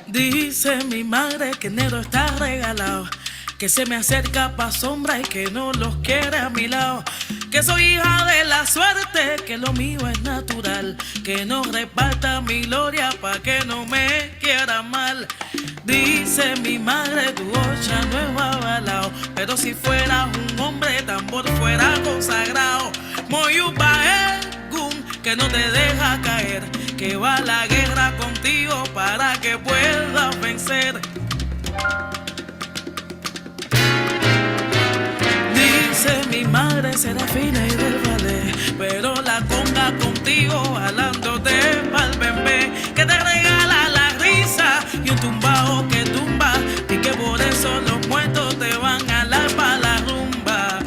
Dice mi madre que enero está regalado, que se me acerca pa' sombra y que no los quiere a mi lado, que soy hija de la suerte, que lo mío es natural, que no reparta mi gloria pa' que no me quiera mal. Dice mi madre, tu ocha no es avalao, pero si fueras un hombre tambor fuera consagrado. Moyupa que no te deja caer, que va a la guerra contigo para que puedas vencer. Dice mi madre será fina y del ballet, pero la conga contigo jalándote pa'l bembé, que te regala la risa y un tumbao que tumba, y que por eso los muertos te van a la pa' la rumba.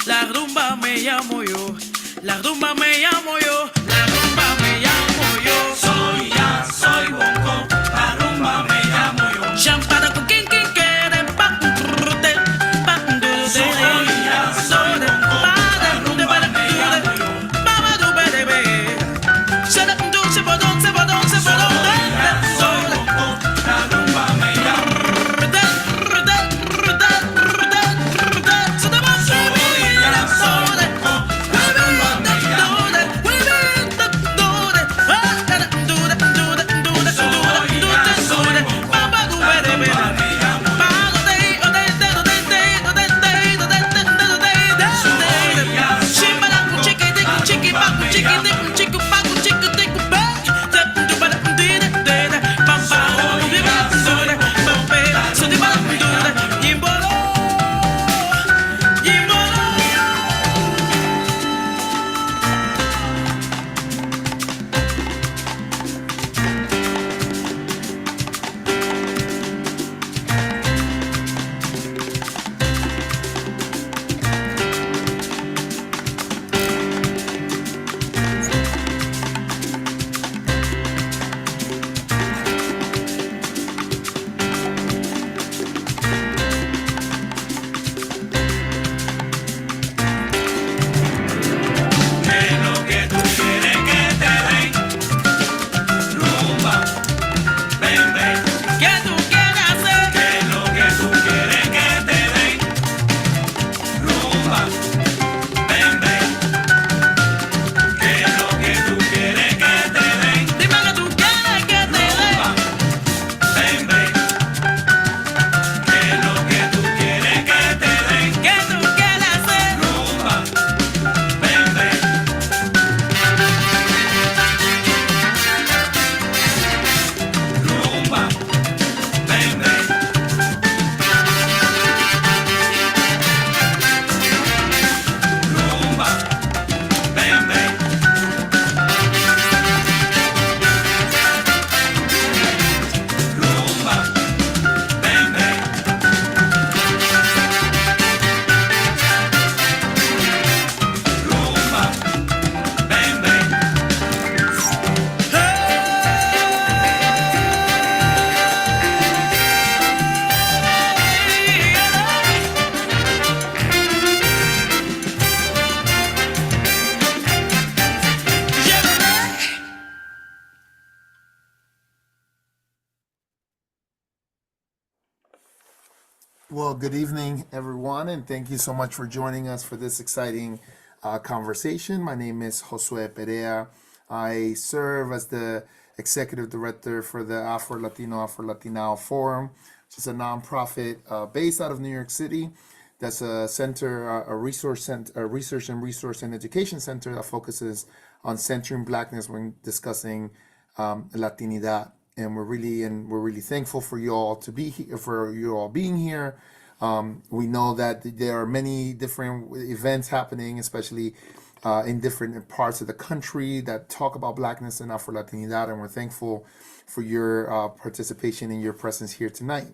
La rumba me llamo yo, la rumba me llamo yo, la rumba me llamo yo. Soy bongo, la rumba me llamo yo. Champara con quien quiere pa' soy bongo, la rumba me llamo yo. Soy bongo, la rumba me llamo yo. Well, good evening, everyone, and thank you so much for joining us for this exciting conversation. My name is Josue Perea. I serve as the executive director for the Afro-Latino, afro-latina Forum, which is a nonprofit based out of New York City. That's a center, a resource center, a research and education center that focuses on centering Blackness when discussing Latinidad. And we're really thankful for you all to be here, for you all being here. We know that there are many different events happening, especially in different parts of the country that talk about Blackness and Afro-Latinidad, and we're thankful for your participation and your presence here tonight.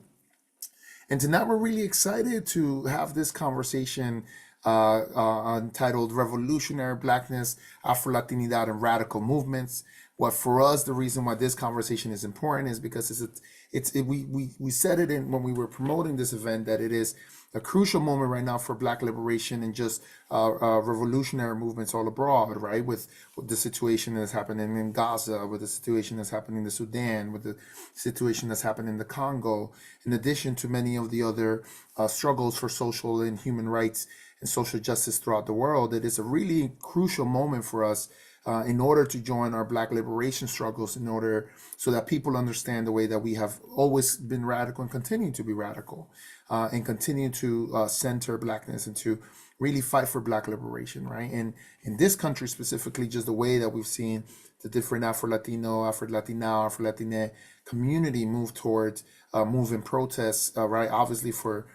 And tonight we're really excited to have this conversation entitled Revolutionary Blackness, AfroLatinidad and Radical Movements. What for us, the reason why this conversation is important is because we said it in when we were promoting this event that it is a crucial moment right now for Black liberation and just revolutionary movements all abroad, right? With the situation that's happening in Gaza, with the situation that's happening in the Sudan, with the situation that's happening in the Congo, in addition to many of the other struggles for social and human rights and social justice throughout the world. It is a really crucial moment for us in order to join our Black liberation struggles, in order so that people understand the way that we have always been radical and continue to be radical, and continue to center Blackness and to really fight for Black liberation, right? And in this country specifically, just the way that we've seen the different Afro-Latino, Afro-Latina, Afro-Latine community move towards moving protests, right? Obviously for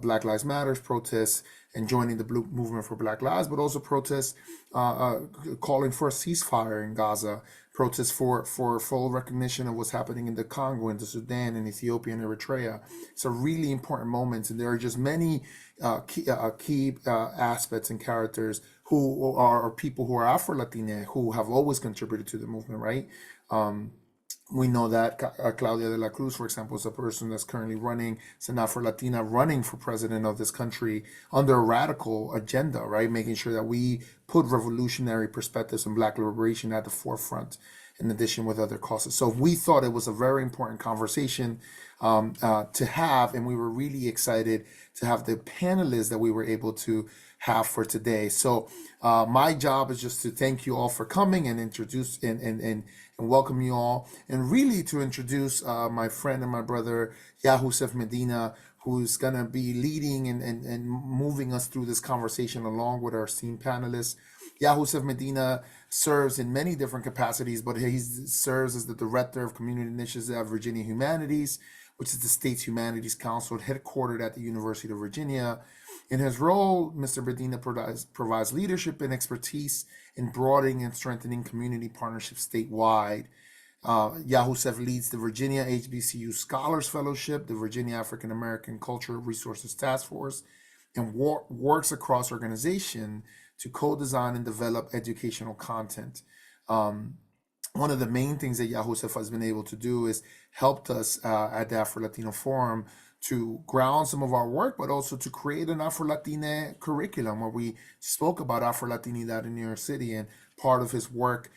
Black Lives Matters protests and joining the Blue Movement for Black Lives, but also protests calling for a ceasefire in Gaza, protests for full recognition of what's happening in the Congo, in the Sudan, in Ethiopia, and Eritrea. It's a really important moment, and there are just many key aspects and characters who are people who are Afro-Latine, who have always contributed to the movement, right? We know that Claudia de la Cruz, for example, is a person that's currently running, is an Afro-Latina running for president of this country under a radical agenda, right? Making sure that we put revolutionary perspectives and Black liberation at the forefront, in addition with other causes. So we thought it was a very important conversation to have, and we were really excited to have the panelists that we were able to have for today. So my job is just to thank you all for coming and introduce and welcome you all, and really to introduce my friend and my brother, Joseph Medina, who's gonna be leading and moving us through this conversation along with our esteemed panelists. Joseph Medina serves in many different capacities, but he serves as the Director of Community Initiatives at Virginia Humanities, which is the state's humanities council headquartered at the University of Virginia. In his role, Mr. Medina provides leadership and expertise in broadening and strengthening community partnerships statewide. Joseph leads the Virginia HBCU Scholars Fellowship, the Virginia African American Cultural Resources Task Force, and works across organization to co-design and develop educational content. One of the main things that Joseph has been able to do is helped us at the Afro-Latino Forum to ground some of our work, but also to create an Afro-Latine curriculum where we spoke about Afro-Latinidad in New York City. And part of his work,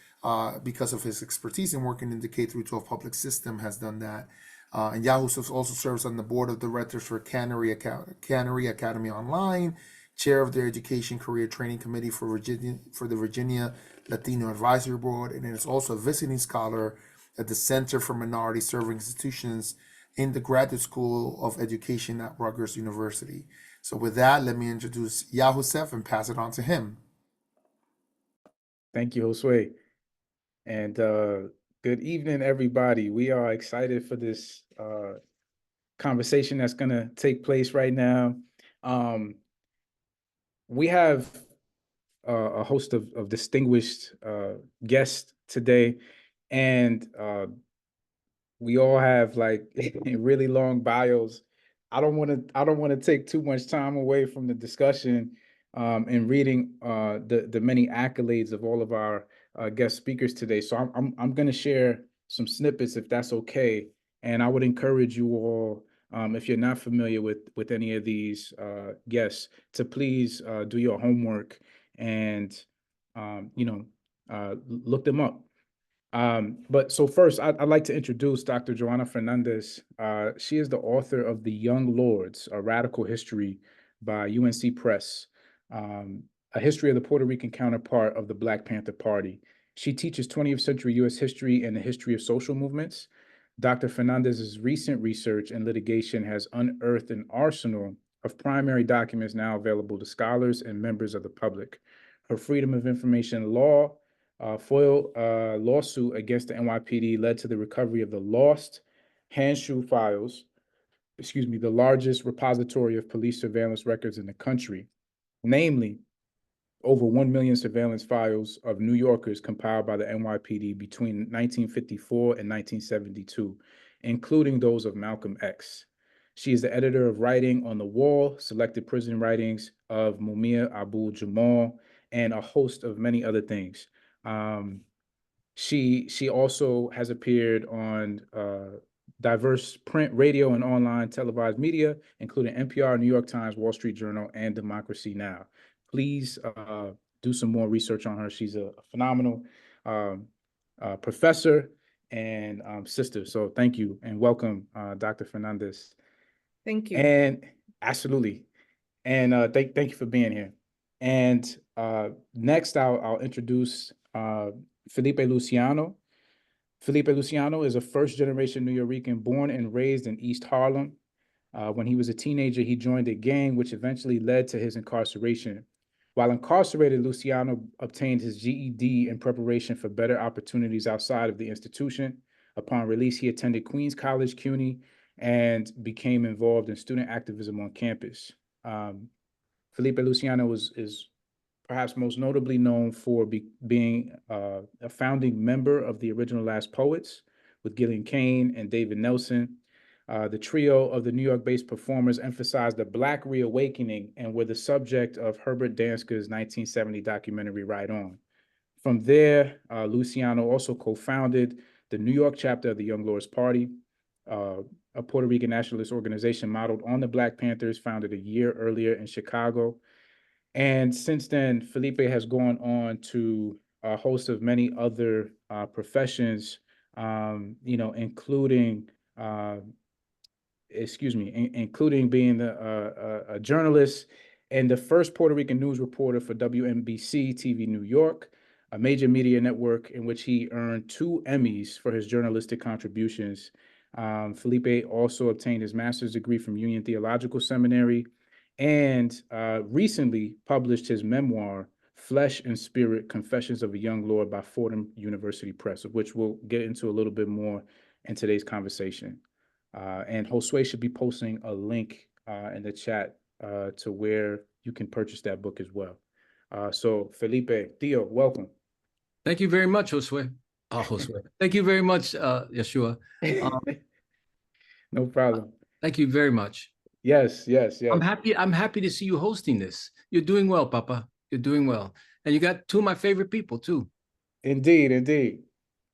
because of his expertise in working in the K-12 public system, has done that. And Joseph also serves on the board of directors for Cannery Academy Online, chair of the Education Career Training Committee for the Virginia Latino Advisory Board, and is also a visiting scholar at the Center for Minority Serving Institutions in the Graduate School of Education at Rutgers University. So with that, let me introduce Joseph and pass it on to him. Thank you, Josue. And good evening, everybody. We are excited for this conversation that's going to take place right now. We have a host of distinguished guests today, and we all have like really long bios. I don't want to take too much time away from the discussion and reading the many accolades of all of our guest speakers today. So I'm going to share some snippets, if that's okay. And I would encourage you all, if you're not familiar with any of these guests, to please do your homework and look them up. But so first, I'd like to introduce Dr. Johanna Fernandez. She is the author of The Young Lords, A Radical History by UNC Press, a history of the Puerto Rican counterpart of the Black Panther Party. She teaches 20th century U.S. history and the history of social movements. Dr. Fernandez's recent research and litigation has unearthed an arsenal of primary documents now available to scholars and members of the public. Her Freedom of Information law FOIL lawsuit against the NYPD led to the recovery of the lost handshoe files, the largest repository of police surveillance records in the country, namely over 1 million surveillance files of New Yorkers compiled by the NYPD between 1954 and 1972, including those of Malcolm X. She is the editor of Writing on the Wall, Selected Prison Writings of Mumia Abu Jamal, and a host of many other things. She also has appeared on diverse print, radio, and online televised media, including NPR, New York Times, Wall Street Journal, and Democracy Now! Please do some more research on her. She's a phenomenal professor and sister. So thank you and welcome, Dr. Fernandez. Thank you. And absolutely. And thank you for being here. And next, I'll introduce Felipe Luciano. Felipe Luciano is a first-generation Nuyorican born and raised in East Harlem. When he was a teenager, he joined a gang, which eventually led to his incarceration. While incarcerated, Luciano obtained his GED in preparation for better opportunities outside of the institution. Upon release, he attended Queens College, CUNY, and became involved in student activism on campus. Felipe Luciano is perhaps most notably known for being a founding member of the original Last Poets with Gillian Kane and David Nelson. The trio of the New York-based performers emphasized the Black reawakening and were the subject of Herbert Danska's 1970 documentary Ride On. From there, Luciano also co-founded the New York chapter of the Young Lords Party, a Puerto Rican nationalist organization modeled on the Black Panthers, founded a year earlier in Chicago. And since then, Felipe has gone on to a host of many other professions, including being a journalist and the first Puerto Rican news reporter for WNBC TV New York, a major media network in which he earned 2 Emmys for his journalistic contributions. Felipe also obtained his master's degree from Union Theological Seminary and recently published his memoir, Flesh and Spirit, Confessions of a Young Lord by Fordham University Press, of which we'll get into a little bit more in today's conversation. And Josue should be posting a link in the chat to where you can purchase that book as well. So Felipe, Theo, welcome. Thank you very much, Josue. Josue. Thank you very much, Yeshua. No problem. Thank you very much. Yes. I'm happy to see you hosting this. You're doing well, Papa. You're doing well. And you got 2 of my favorite people too. Indeed.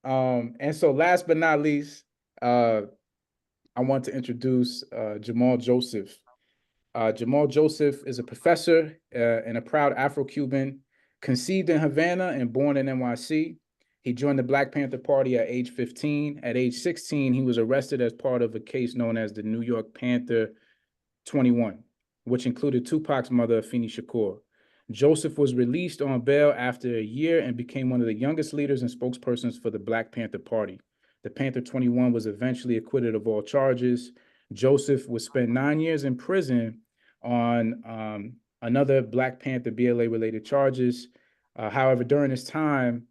And so last but not least, I want to introduce Jamal Joseph. Jamal Joseph is a professor and a proud Afro-Cuban, conceived in Havana and born in NYC. He joined the Black Panther Party at age 15. At age 16, he was arrested as part of a case known as the New York Panther 21, which included Tupac's mother, Afeni Shakur. Joseph was released on bail after a year and became one of the youngest leaders and spokespersons for the Black Panther Party. The Panther 21 was eventually acquitted of all charges. Joseph would spend 9 years in prison on another Black Panther BLA-related charges. However, during his time,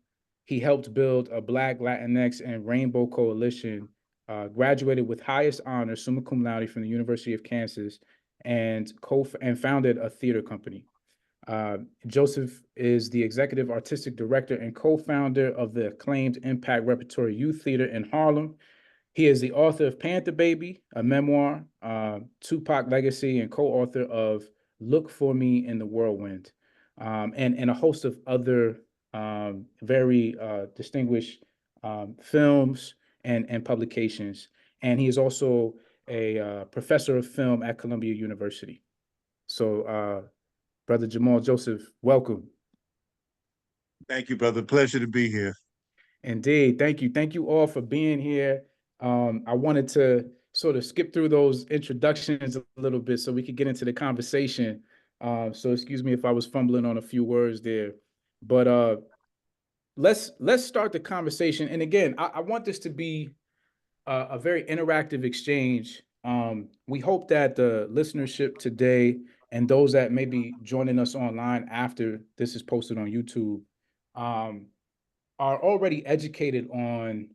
he helped build a Black, Latinx, and Rainbow Coalition, graduated with highest honor, summa cum laude, from the University of Kansas, and founded a theater company. Joseph is the executive artistic director and co-founder of the acclaimed Impact Repertory Youth Theater in Harlem. He is the author of Panther Baby, a memoir, Tupac Legacy, and co-author of Look for Me in the Whirlwind, and a host of other very distinguished films and publications. And he is also a professor of film at Columbia University. So, Brother Jamal Joseph, welcome. Thank you, brother. Pleasure to be here. Indeed. Thank you. Thank you all for being here. I wanted to sort of skip through those introductions a little bit so we could get into the conversation. So excuse me if I was fumbling on a few words there. But let's start the conversation. And again, I want this to be a very interactive exchange. We hope that the listenership today and those that may be joining us online after this is posted on YouTube are already educated on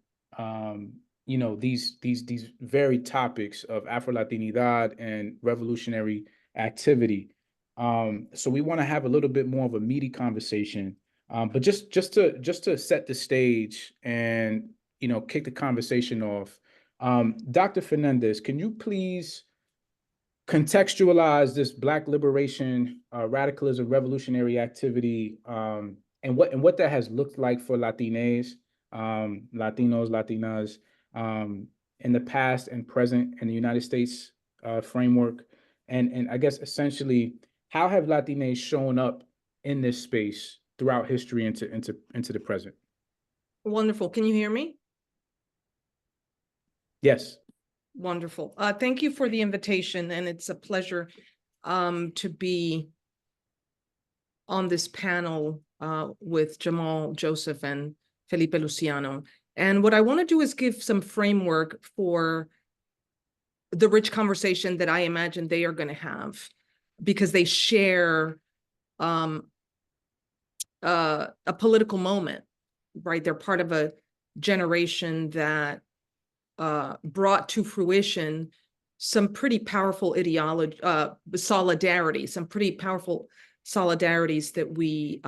these very topics of Afro-Latinidad and revolutionary activity. So we want to have a little bit more of a meaty conversation, but just to set the stage and kick the conversation off. Dr. Fernandez, can you please contextualize this Black liberation, radicalism, revolutionary activity, and what that has looked like for Latines, Latinos, Latinas, in the past and present in the United States framework, and I guess essentially, how have Latines shown up in this space throughout history into the present? Wonderful. Can you hear me? Yes. Wonderful. Thank you for the invitation, and it's a pleasure to be on this panel with Jamal Joseph and Felipe Luciano. And what I want to do is give some framework for the rich conversation that I imagine they are going to have, because they share a political moment, right? They're part of a generation that brought to fruition some pretty powerful solidarity, some pretty powerful solidarities that we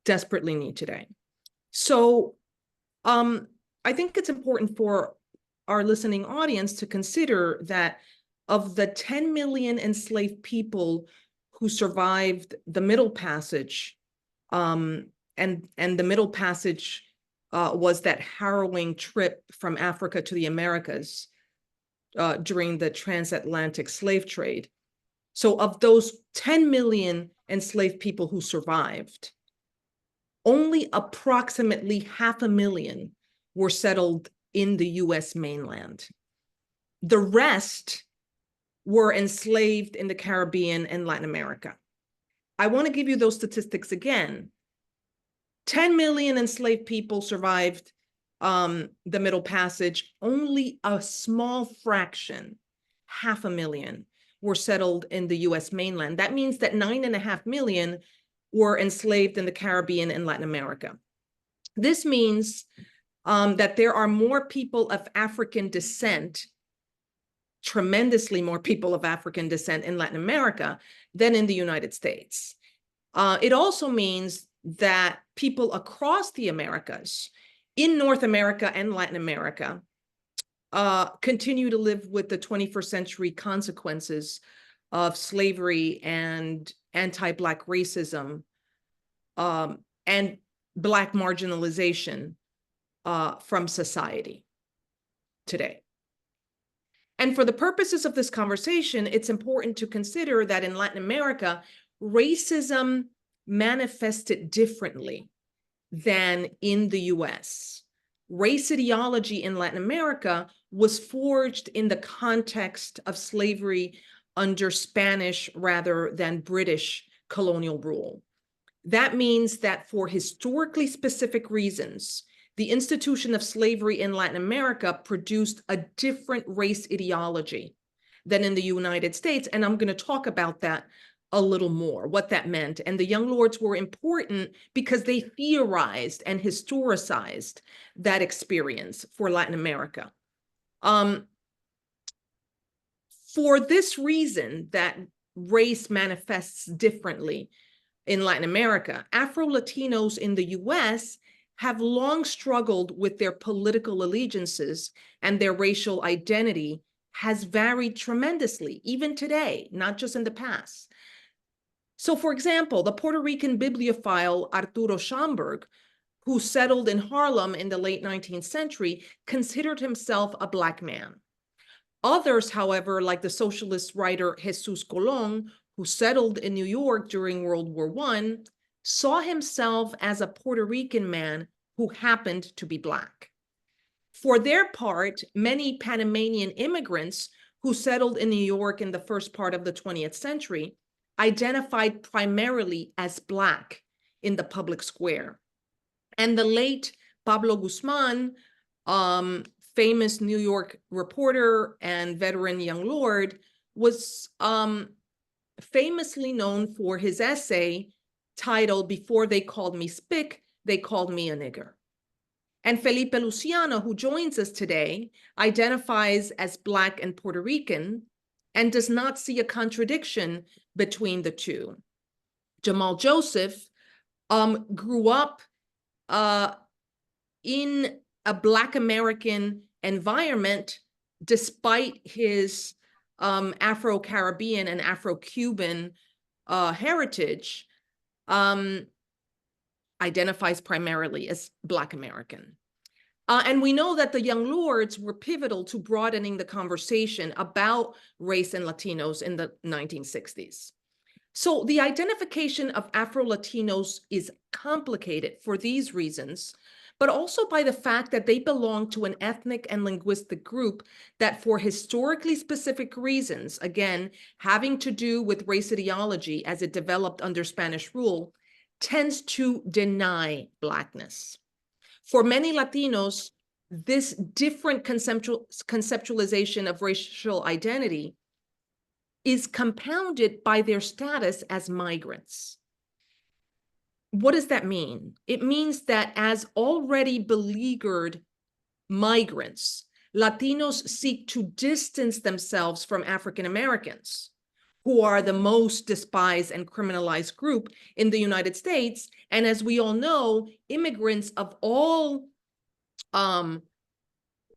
desperately need today. So I think it's important for our listening audience to consider that of the 10 million enslaved people who survived the Middle Passage, and the Middle Passage was that harrowing trip from Africa to the Americas during the transatlantic slave trade. So of those 10 million enslaved people who survived, only approximately 500,000 were settled in the US mainland. The rest were enslaved in the Caribbean and Latin America. I want to give you those statistics again. 10 million enslaved people survived the Middle Passage. Only a small fraction, 500,000, were settled in the US mainland. That means that 9.5 million were enslaved in the Caribbean and Latin America. This means that there are more people of African descent, tremendously more people of African descent in Latin America than in the United States. It also means that people across the Americas, in North America and Latin America, continue to live with the 21st century consequences of slavery and anti-Black racism and Black marginalization from society today. And for the purposes of this conversation, it's important to consider that in Latin America, racism manifested differently than in the US. Race ideology in Latin America was forged in the context of slavery under Spanish rather than British colonial rule. That means that for historically specific reasons, the institution of slavery in Latin America produced a different race ideology than in the United States. And I'm going to talk about that a little more, what that meant. And the Young Lords were important because they theorized and historicized that experience for Latin America. For this reason, that race manifests differently in Latin America, Afro-Latinos in the US have long struggled with their political allegiances, and their racial identity has varied tremendously, even today, not just in the past. So, for example, the Puerto Rican bibliophile Arturo Schomburg, who settled in Harlem in the late 19th century, considered himself a Black man. Others, however, like the socialist writer Jesus Colon, who settled in New York during World War I, saw himself as a Puerto Rican man who happened to be Black. For their part, many Panamanian immigrants who settled in New York in the first part of the 20th century identified primarily as Black in the public square. And the late Pablo Guzman, famous New York reporter and veteran Young Lord, was famously known for his essay titled "Before They Called Me Spick, They Called Me a Nigger." And Felipe Luciano, who joins us today, identifies as Black and Puerto Rican and does not see a contradiction between the two. Jamal Joseph grew up in a Black American environment despite his Afro-Caribbean and Afro-Cuban heritage identifies primarily as Black American. And we know that the Young Lords were pivotal to broadening the conversation about race and Latinos in the 1960s. So the identification of Afro-Latinos is complicated for these reasons, but also by the fact that they belong to an ethnic and linguistic group that, for historically specific reasons, again, having to do with race ideology as it developed under Spanish rule, tends to deny Blackness. For many Latinos, this different conceptualization of racial identity is compounded by their status as migrants. What does that mean? It means that as already beleaguered migrants, Latinos seek to distance themselves from African Americans, who are the most despised and criminalized group in the United States. And as we all know, immigrants of all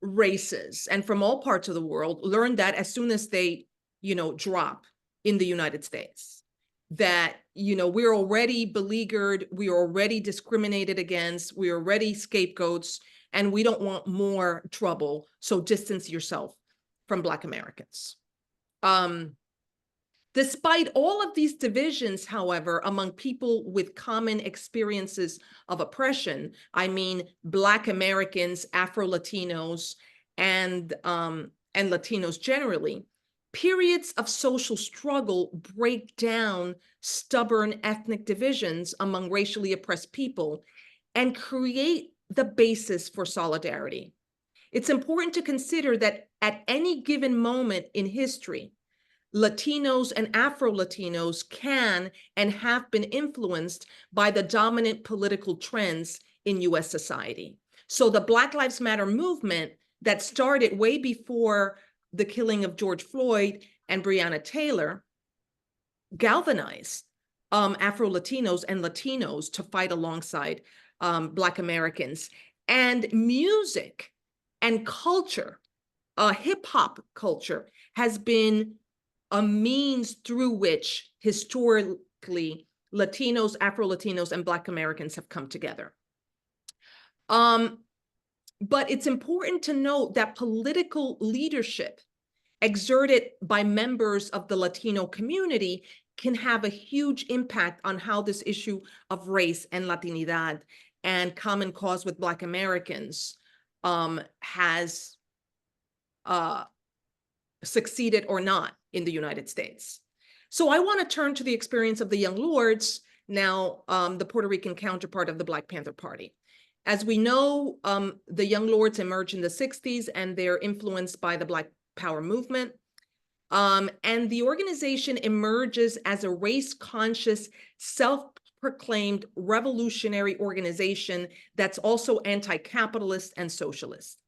races and from all parts of the world learn that as soon as they, drop in the United States, that, we're already beleaguered, we are already discriminated against, we are already scapegoats, and we don't want more trouble, so distance yourself from Black Americans. Despite all of these divisions, however, among people with common experiences of oppression, I mean, Black Americans, Afro-Latinos, and Latinos generally, periods of social struggle break down stubborn ethnic divisions among racially oppressed people and create the basis for solidarity. It's important to consider that at any given moment in history, Latinos and Afro-Latinos can and have been influenced by the dominant political trends in US society. So the Black Lives Matter movement that started way before the killing of George Floyd and Breonna Taylor galvanized Afro-Latinos and Latinos to fight alongside Black Americans. And music and culture, hip-hop culture, has been a means through which historically Latinos, Afro-Latinos, and Black Americans have come together. But it's important to note that political leadership exerted by members of the Latino community can have a huge impact on how this issue of race and Latinidad and common cause with Black Americans has succeeded or not in the United States. So I want to turn to the experience of the Young Lords, now the Puerto Rican counterpart of the Black Panther Party. As we know, the Young Lords emerged in the 60s and they're influenced by the Black Power movement. And the organization emerges as a race-conscious, self-proclaimed revolutionary organization that's also anti-capitalist and socialist.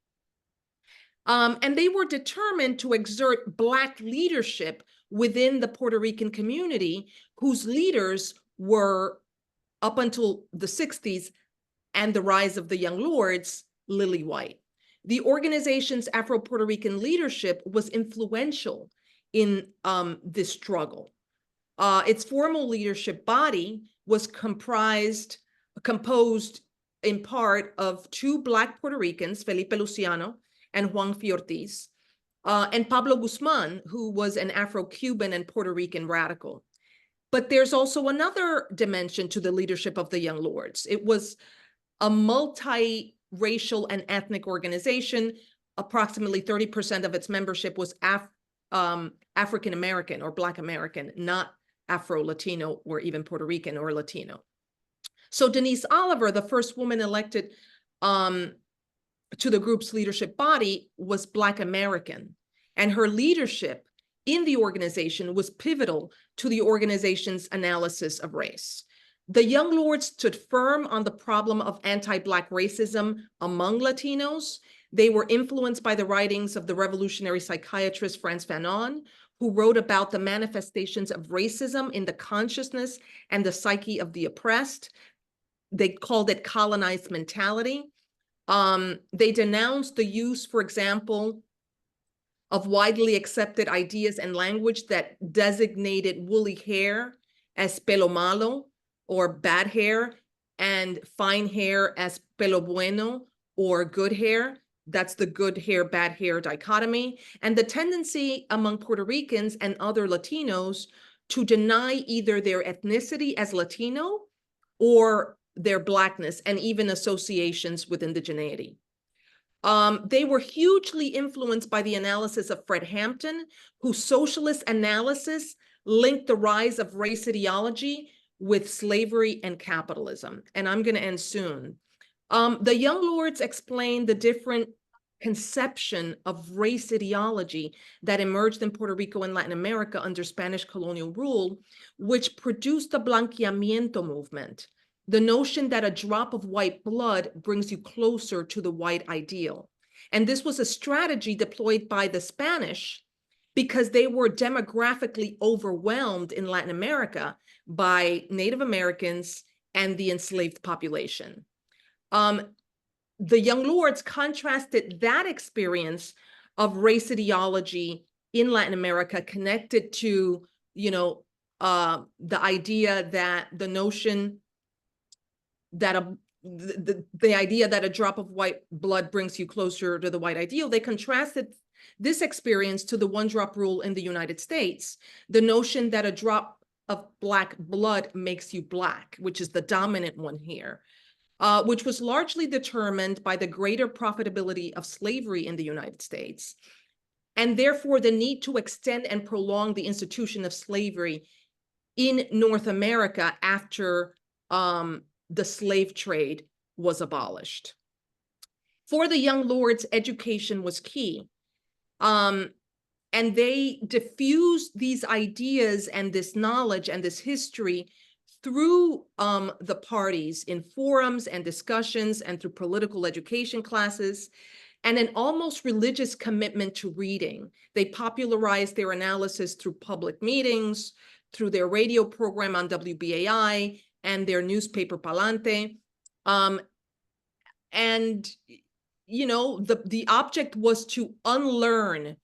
And they were determined to exert Black leadership within the Puerto Rican community, whose leaders were, up until the 60s and the rise of the Young Lords, lily white. The organization's Afro-Puerto Rican leadership was influential in this struggle. Its formal leadership body was composed in part of two Black Puerto Ricans, Felipe Luciano and Juan Ortiz, and Pablo Guzman, who was an Afro-Cuban and Puerto Rican radical. But there's also another dimension to the leadership of the Young Lords. It was a multi-racial and ethnic organization. Approximately 30% of its membership was African American or Black American, not Afro-Latino or even Puerto Rican or Latino. So Denise Oliver, the first woman elected to the group's leadership body, was Black American, and her leadership in the organization was pivotal to the organization's analysis of race. The Young Lords stood firm on the problem of anti-Black racism among Latinos. They were influenced by the writings of the revolutionary psychiatrist Frantz Fanon, who wrote about the manifestations of racism in the consciousness and the psyche of the oppressed. They called it colonized mentality. They denounced the use, for example, of widely accepted ideas and language that designated woolly hair as pelo malo, or bad hair, and fine hair as pelo bueno, or good hair. That's the good hair, bad hair dichotomy. And the tendency among Puerto Ricans and other Latinos to deny either their ethnicity as Latino or their Blackness, and even associations with indigeneity. They were hugely influenced by the analysis of Fred Hampton, whose socialist analysis linked the rise of race ideology with slavery and capitalism. And I'm going to end soon. The Young Lords explained the different conception of race ideology that emerged in Puerto Rico and Latin America under Spanish colonial rule, which produced the blanqueamiento movement, the notion that a drop of white blood brings you closer to the white ideal. And this was a strategy deployed by the Spanish because they were demographically overwhelmed in Latin America by Native Americans and the enslaved population. The Young Lords contrasted that experience of race ideology in Latin America connected to, the idea that the notion that the idea that a drop of white blood brings you closer to the white ideal. They contrasted this experience to the one-drop rule in the United States, the notion that a drop of Black blood makes you Black, which is the dominant one here. Which was largely determined by the greater profitability of slavery in the United States, and therefore the need to extend and prolong the institution of slavery in North America after the slave trade was abolished. For the Young Lords, education was key. And they diffused these ideas and this knowledge and this history through the parties in forums and discussions and through political education classes, and an almost religious commitment to reading. They popularized their analysis through public meetings, through their radio program on WBAI and their newspaper Palante. And, the object was to unlearn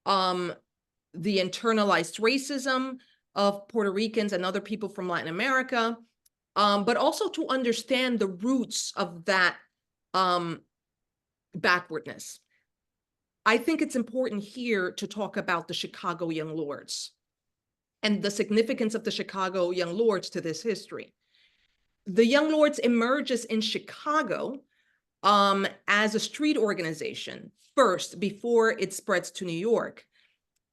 the internalized racism of Puerto Ricans and other people from Latin America, but also to understand the roots of that backwardness. I think it's important here to talk about the Chicago Young Lords and the significance of the Chicago Young Lords to this history. The Young Lords emerges in Chicago as a street organization first, before it spreads to New York.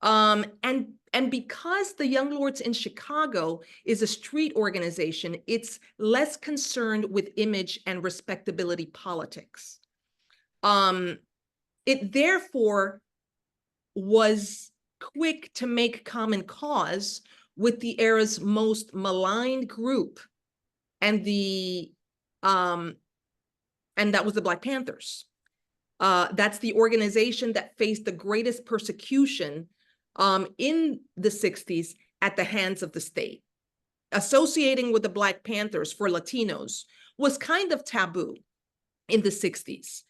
And because the Young Lords in Chicago is a street organization, it's less concerned with image and respectability politics. It therefore was quick to make common cause with the era's most maligned group, and that was the Black Panthers. That's the organization that faced the greatest persecution in the 60s at the hands of the state. Associating with the Black Panthers for Latinos was kind of taboo in the 60s.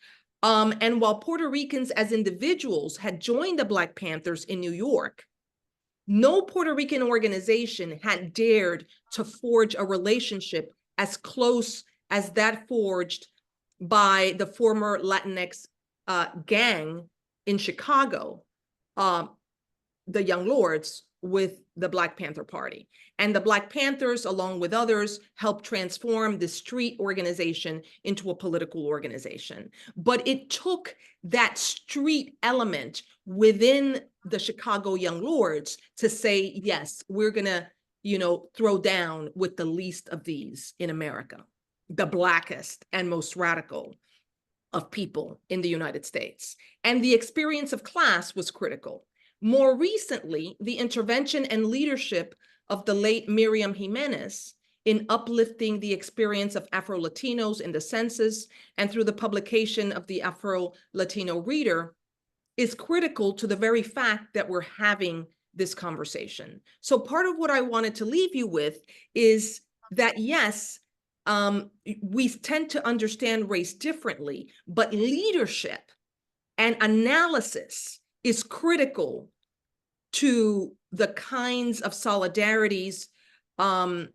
And while Puerto Ricans as individuals had joined the Black Panthers in New York, no Puerto Rican organization had dared to forge a relationship as close as that forged by the former Latinx gang in Chicago, the Young Lords, with the Black Panther Party. And the Black Panthers, along with others, helped transform the street organization into a political organization. But it took that street element within the Chicago Young Lords to say, yes, we're gonna, throw down with the least of these in America, the blackest and most radical of people in the United States. And the experience of class was critical. More recently, the intervention and leadership of the late Miriam Jimenez in uplifting the experience of Afro-Latinos in the census and through the publication of the Afro-Latino Reader is critical to the very fact that we're having this conversation. So part of what I wanted to leave you with is that, yes, we tend to understand race differently, but leadership and analysis is critical to the kinds of solidarities and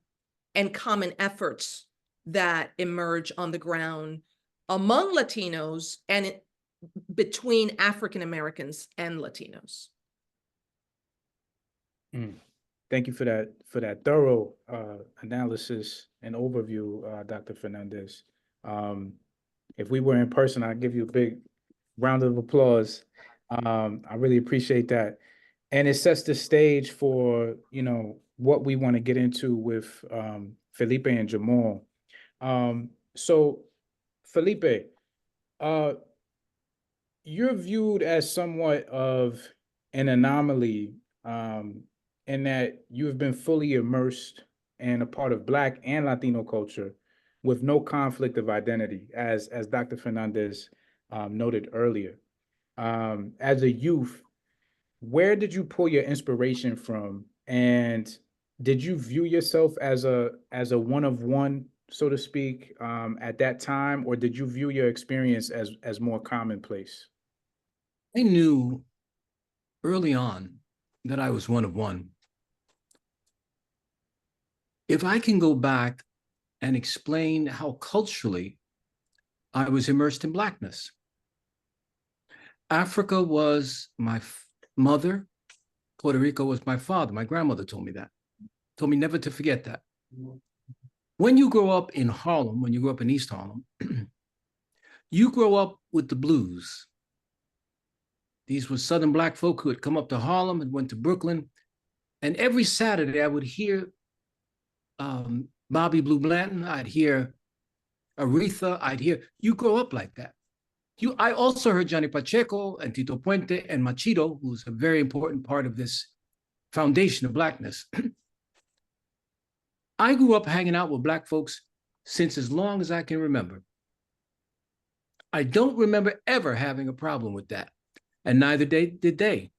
common efforts that emerge on the ground among Latinos and between African Americans and Latinos. Thank you for that thorough analysis and overview, Dr. Fernandez. If we were in person, I'd give you a big round of applause. I really appreciate that. And it sets the stage for, what we want to get into with Felipe and Jamal. So Felipe, you're viewed as somewhat of an anomaly in that you have been fully immersed and a part of Black and Latino culture with no conflict of identity, as Dr. Fernandez noted earlier. As a youth, where did you pull your inspiration from? And did you view yourself as a one of one, so to speak, at that time, or did you view your experience as more commonplace? I knew early on that I was one of one. If I can go back and explain how culturally I was immersed in Blackness. Africa was my mother, Puerto Rico was my father. My grandmother told me that, told me never to forget that. When you grow up in Harlem, when you grow up in East Harlem, you grow up with the blues. These were Southern Black folk who had come up to Harlem and went to Brooklyn. And every Saturday I would hear Bobby Blue Blanton, I'd hear Aretha, you grow up like that. I also heard Johnny Pacheco and Tito Puente and Machito, who's a very important part of this foundation of Blackness. I grew up hanging out with Black folks since as long as I can remember. I don't remember ever having a problem with that, and neither did they.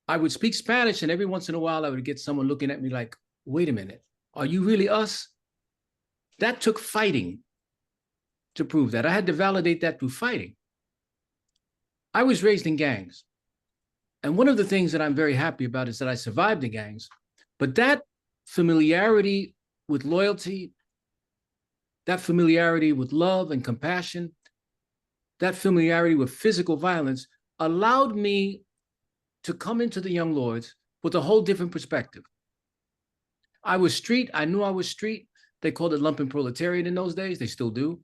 I would speak Spanish, and every once in a while I would get someone looking at me like, wait a minute, are you really us? That took fighting to prove that. I had to validate that through fighting. I was raised in gangs. And one of the things that I'm very happy about is that I survived the gangs, but that familiarity with loyalty, that familiarity with love and compassion, that familiarity with physical violence allowed me to come into the Young Lords with a whole different perspective. I was street, I knew I was street. They called it lumpen proletariat in those days, they still do.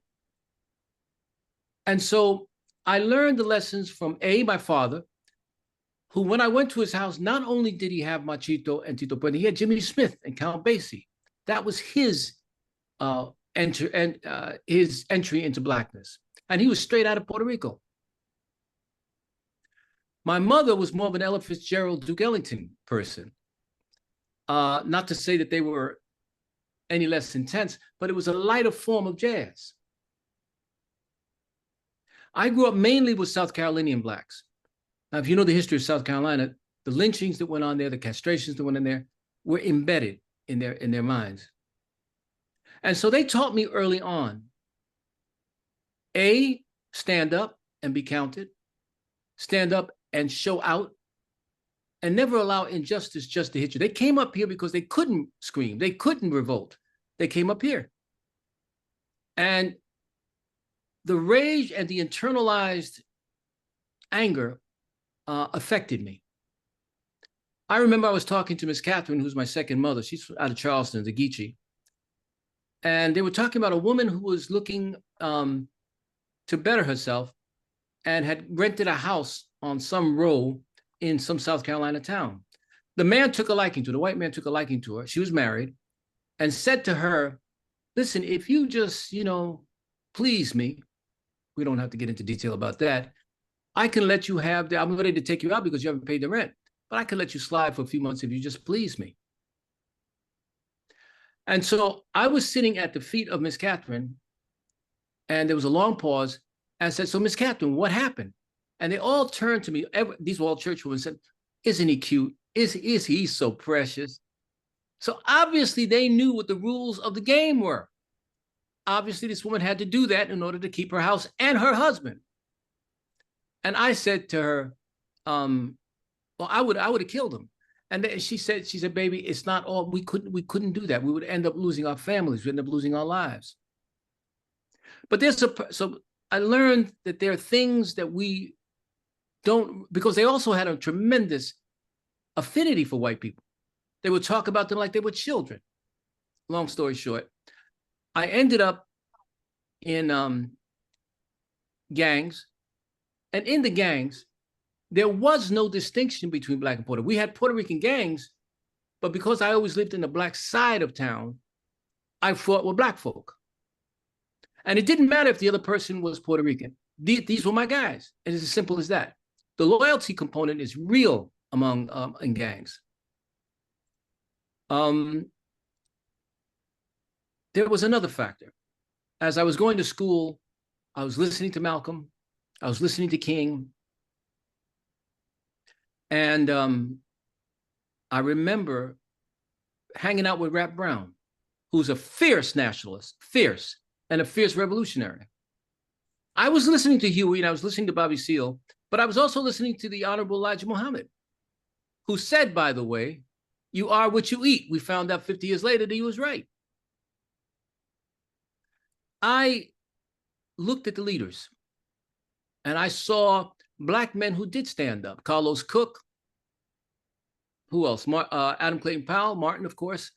And so I learned the lessons from my father, who when I went to his house, not only did he have Machito and Tito Puente, he had Jimmy Smith and Count Basie. That was his entry into Blackness. And he was straight out of Puerto Rico. My mother was more of an Ella Fitzgerald, Duke Ellington person. Not to say that they were any less intense, but it was a lighter form of jazz. I grew up mainly with South Carolinian Blacks. Now, if you know the history of South Carolina, the lynchings that went on there, the castrations that went in there, were embedded in their minds. And so they taught me early on, stand up and be counted, stand up and show out, and never allow injustice just to hit you. They came up here because they couldn't scream, they couldn't revolt. They came up here. And the rage and the internalized anger affected me. I remember I was talking to Miss Catherine, who's my second mother. She's out of Charleston, the Geechee. And they were talking about a woman who was looking to better herself and had rented a house on some row in some South Carolina town. The man took a liking to her, the white man took a liking to her. She was married and said to her, listen, if you just, please me, we don't have to get into detail about that. I can let you have I'm ready to take you out because you haven't paid the rent, but I can let you slide for a few months if you just please me. And so I was sitting at the feet of Miss Catherine, and there was a long pause, and I said, so Miss Catherine, what happened? And they all turned to me, these were all church women, said, isn't he cute? Is he so precious? So obviously they knew what the rules of the game were. Obviously this woman had to do that in order to keep her house and her husband. And I said to her, well, I would have killed him. And then she said, baby, it's not all, we couldn't do that. We would end up losing our families. We'd end up losing our lives. But so I learned that there are things that we don't, because they also had a tremendous affinity for white people. They would talk about them like they were children. Long story short, I ended up in gangs. And in the gangs, there was no distinction between Black and Puerto Rican. We had Puerto Rican gangs, but because I always lived in the Black side of town, I fought with Black folk. And it didn't matter if the other person was Puerto Rican. These were my guys. And it's as simple as that. The loyalty component is real among in gangs. There was another factor. As I was going to school, I was listening to Malcolm. I was listening to King. And I remember hanging out with Rap Brown, who's a fierce nationalist, fierce, and a fierce revolutionary. I was listening to Huey and I was listening to Bobby Seale, but I was also listening to the Honorable Elijah Muhammad, who said, by the way, you are what you eat. We found out 50 years later that he was right. I looked at the leaders and I saw Black men who did stand up. Carlos Cook, who else? Adam Clayton Powell, Martin, of course,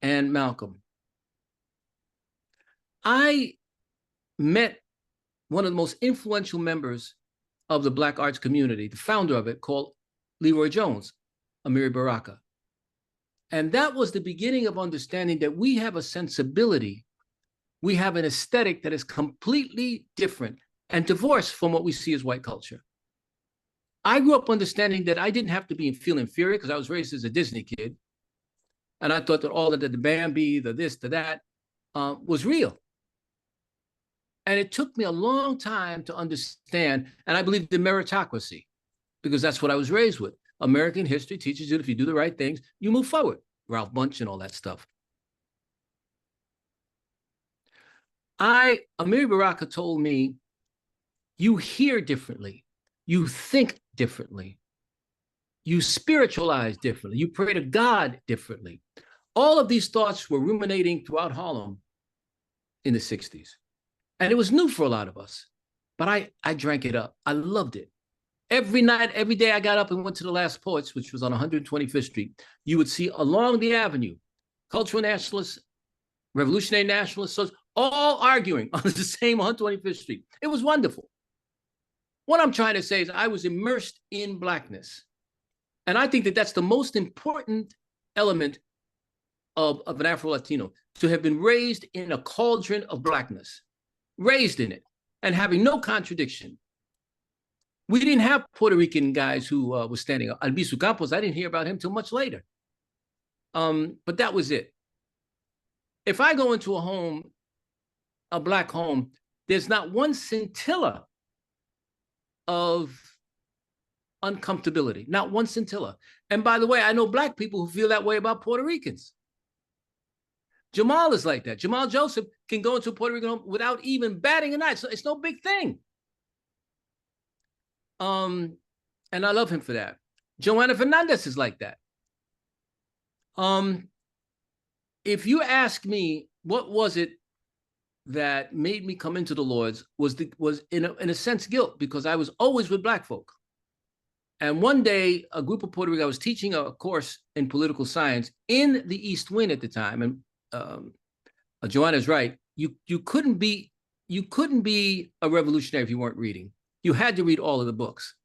and Malcolm. I met one of the most influential members of the Black arts community, the founder of it, called Leroy Jones, Amiri Baraka. And that was the beginning of understanding that we have a sensibility, we have an aesthetic that is completely different and divorced from what we see as white culture. I grew up understanding that I didn't have to feel inferior because I was raised as a Disney kid. And I thought that all of the Bambi, the this, the that, was real. And it took me a long time to understand, and I believed in meritocracy, because that's what I was raised with. American history teaches you that if you do the right things, you move forward. Ralph Bunche and all that stuff. Amiri Baraka told me, you hear differently, you think differently, you spiritualize differently, you pray to God differently. All of these thoughts were ruminating throughout Harlem in the 60s. And it was new for a lot of us, but I drank it up. I loved it. Every night, every day I got up and went to the Last Poets, which was on 125th Street. You would see along the avenue, cultural nationalists, revolutionary nationalists, all arguing on the same 125th Street. It was wonderful. What I'm trying to say is I was immersed in Blackness. And I think that that's the most important element of an Afro-Latino, to have been raised in a cauldron of Blackness, raised in it, and having no contradiction. We didn't have Puerto Rican guys who were standing up. Albizu Campos, I didn't hear about him till much later. But that was it. If I go into a home, a Black home, there's not one scintilla of uncomfortability, not one scintilla. And by the way, I know Black people who feel that way about Puerto Ricans. Jamal is like that. Jamal Joseph can go into a Puerto Rican home without even batting an eye. So it's no big thing. And I love him for that. Johanna Fernandez is like that. If you ask me, what was it that made me come into the Lords, was in a sense guilt, because I was always with Black folk. And one day, a group of Puerto Ricans, I was teaching a course in political science in the East Wing at the time, and Joanna's right. You couldn't be a revolutionary if you weren't reading. You had to read all of the books.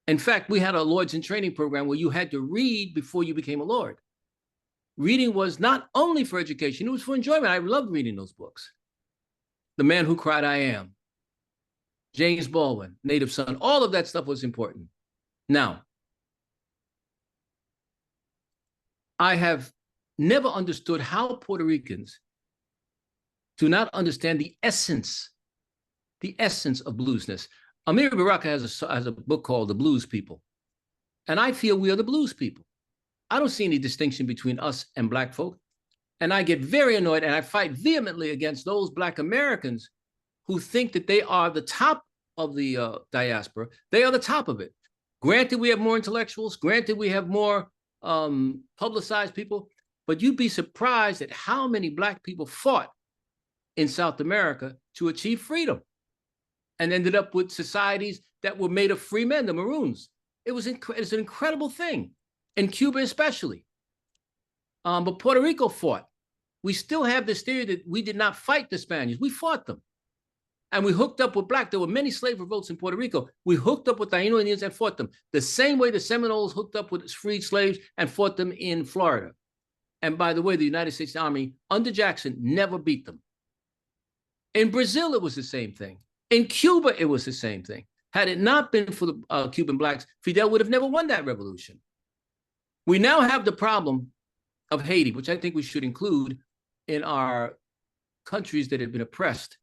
In fact, we had a Lords in Training program where you had to read before you became a Lord. Reading was not only for education, it was for enjoyment. I loved reading those books. The Man Who Cried I Am, James Baldwin, Native Son, all of that stuff was important. Now, I have never understood how Puerto Ricans do not understand the essence of bluesness. Amiri Baraka has a book called The Blues People. And I feel we are the blues people. I don't see any distinction between us and Black folk. And I get very annoyed and I fight vehemently against those Black Americans who think that they are the top of the diaspora. They are the top of it. Granted, we have more intellectuals. Granted, we have more publicized people. But you'd be surprised at how many Black people fought in South America to achieve freedom and ended up with societies that were made of free men, the Maroons. It's an incredible thing, in Cuba especially. But Puerto Rico fought. We still have this theory that we did not fight the Spaniards. We fought them. And we hooked up with Black. There were many slave revolts in Puerto Rico. We hooked up with Taino Indians and fought them. The same way the Seminoles hooked up with freed slaves and fought them in Florida. And by the way, the United States Army under Jackson never beat them. In Brazil, it was the same thing. In Cuba, it was the same thing. Had it not been for the Cuban Blacks, Fidel would have never won that revolution. We now have the problem of Haiti, which I think we should include in our countries that have been oppressed.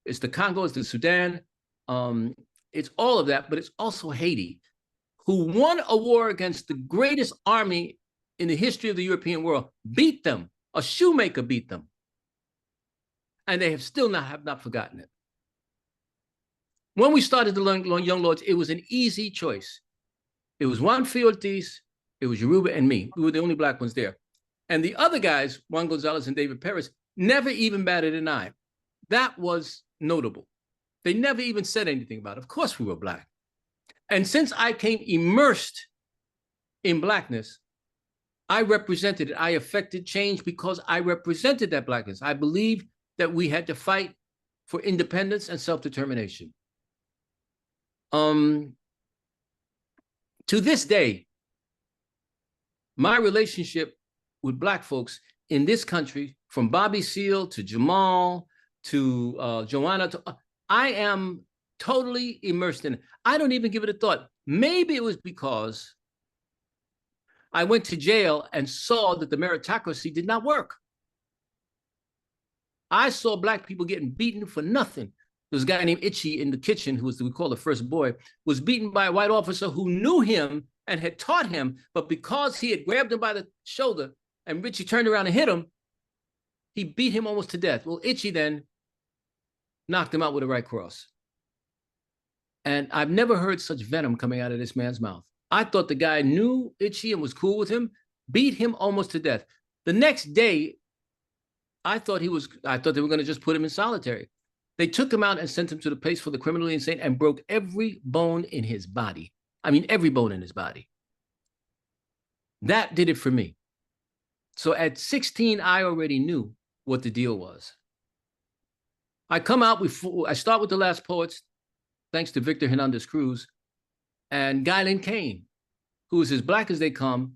It's the Congo, it's the Sudan, it's all of that, but it's also Haiti, who won a war against the greatest army in the history of the European world, beat them. A shoemaker beat them. And they have still not forgotten it. When we started the Young Lords, it was an easy choice. It was Juan Ortiz, it was Yoruba and me. We were the only Black ones there. And the other guys, Juan Gonzalez and David Perez, never even batted an eye. That was notable. They never even said anything about it. Of course we were Black. And since I came immersed in Blackness, I represented it. I affected change because I represented that Blackness. I believed that we had to fight for independence and self-determination. To this day, my relationship with Black folks in this country, from Bobby Seale to Jamal to Johanna, I am totally immersed in it. I don't even give it a thought. Maybe it was because I went to jail and saw that the meritocracy did not work. I saw Black people getting beaten for nothing. There was a guy named Itchy in the kitchen, who was, we call the first boy, was beaten by a white officer who knew him and had taught him, but because he had grabbed him by the shoulder and Richie turned around and hit him, he beat him almost to death. Well, Itchy then knocked him out with a right cross. And I've never heard such venom coming out of this man's mouth. I thought the guy knew Itchy and was cool with him, beat him almost to death. The next day, I thought they were going to just put him in solitary. They took him out and sent him to the place for the criminally insane and broke every bone in his body. I mean, every bone in his body. That did it for me. So at 16, I already knew what the deal was. I come out, I start with the Last Poets, thanks to Victor Hernandez Cruz, and Guyland Kane, who is as Black as they come,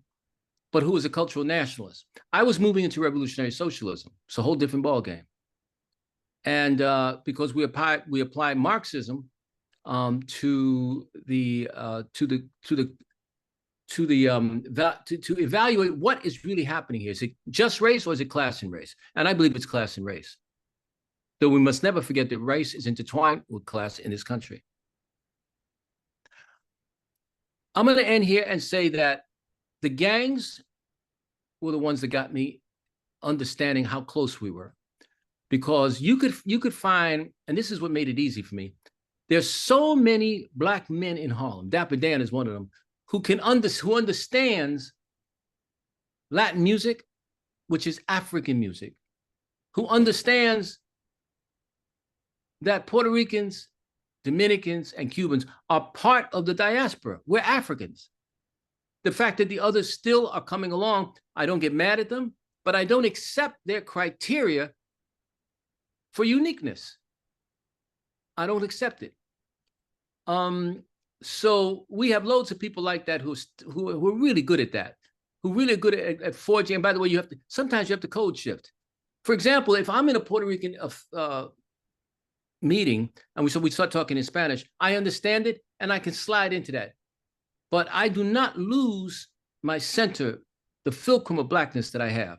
but who is a cultural nationalist. I was moving into revolutionary socialism. It's a whole different ballgame. And because we apply Marxism to evaluate what is really happening here. Is it just race or is it class and race? And I believe it's class and race. Though we must never forget that race is intertwined with class in this country. I'm going to end here and say that the gangs were the ones that got me understanding how close we were. Because you could find, and this is what made it easy for me, there's so many Black men in Harlem, Dapper Dan is one of them, who understands Latin music, which is African music, who understands that Puerto Ricans, Dominicans, and Cubans are part of the diaspora. We're Africans. The fact that the others still are coming along, I don't get mad at them, but I don't accept their criteria for uniqueness. I don't accept it. So we have loads of people like that who are really good at that, who really are good at forging. And by the way, sometimes you have to code shift. For example, if I'm in a Puerto Rican meeting and we start talking in Spanish, I understand it and I can slide into that. But I do not lose my center, the fulcrum of Blackness that I have.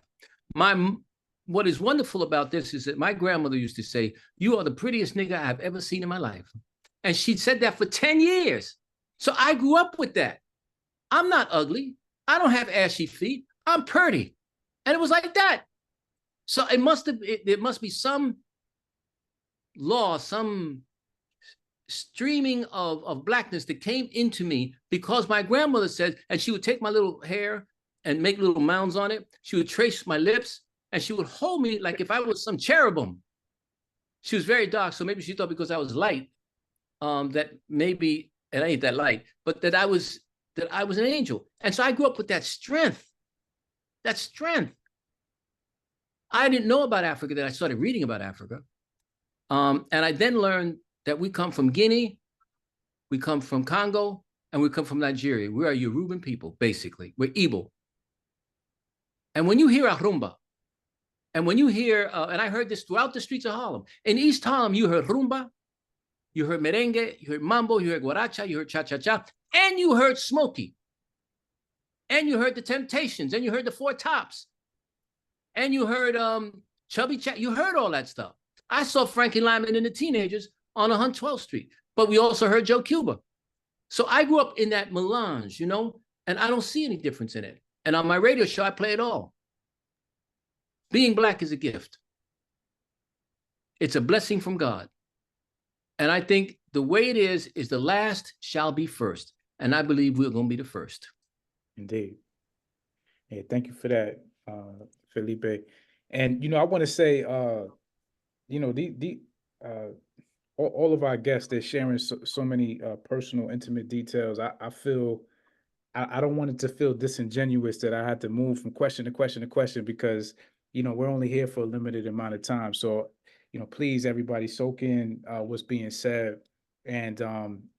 What is wonderful about this is that my grandmother used to say, "You are the prettiest nigga I've ever seen in my life." And she said that for 10 years. So I grew up with that. I'm not ugly. I don't have ashy feet. I'm pretty. And it was like that. So there must be some law, some streaming of blackness that came into me because my grandmother said, and she would take my little hair and make little mounds on it. She would trace my lips and she would hold me like if I was some cherubim. She was very dark, so maybe she thought because I was light, that maybe, and I ain't that light, but that I was an angel. And so I grew up with that strength. That strength. I didn't know about Africa, then I started reading about Africa. And I then learned that we come from Guinea, we come from Congo, and we come from Nigeria. We are Yoruban people, basically. We're Igbo. And when you hear a rumba, and when you hear, and I heard this throughout the streets of Harlem. In East Harlem, you heard rumba, you heard merengue, you heard mambo, you heard guaracha, you heard cha-cha-cha, and you heard Smokey. And you heard the Temptations, and you heard the Four Tops. And you heard Chubby Chat, you heard all that stuff. I saw Frankie Lyman and the Teenagers on 112th Street, but we also heard Joe Cuba. So I grew up in that melange, you know, and I don't see any difference in it. And on my radio show, I play it all. Being Black is a gift. It's a blessing from God. And I think the way it is the last shall be first. And I believe we're going to be the first. Indeed. Hey, thank you for that, Felipe. And, you know, I want to say, you know, all of our guests, they're sharing so many personal, intimate details. I feel, I don't want it to feel disingenuous that I had to move from question to question to question because, you know, we're only here for a limited amount of time. So, you know, please, everybody, soak in what's being said. And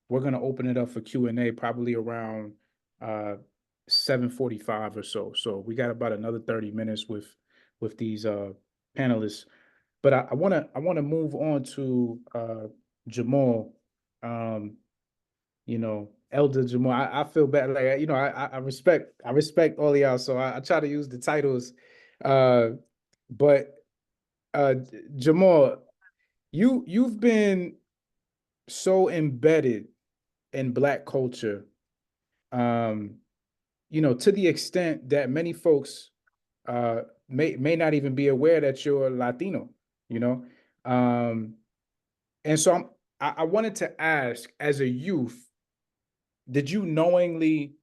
we're going to open it up for Q&A probably around 7:45 or so. So we got about another 30 minutes with these panelists. But I want to move on to Jamal. You know, Elder Jamal. I feel bad. Like, you know, I respect all of y'all. So I try to use the titles. But Jamal, you've been so embedded in Black culture, you know, to the extent that many folks may not even be aware that you're Latino, you know. And so I wanted to ask, as a youth, did you knowingly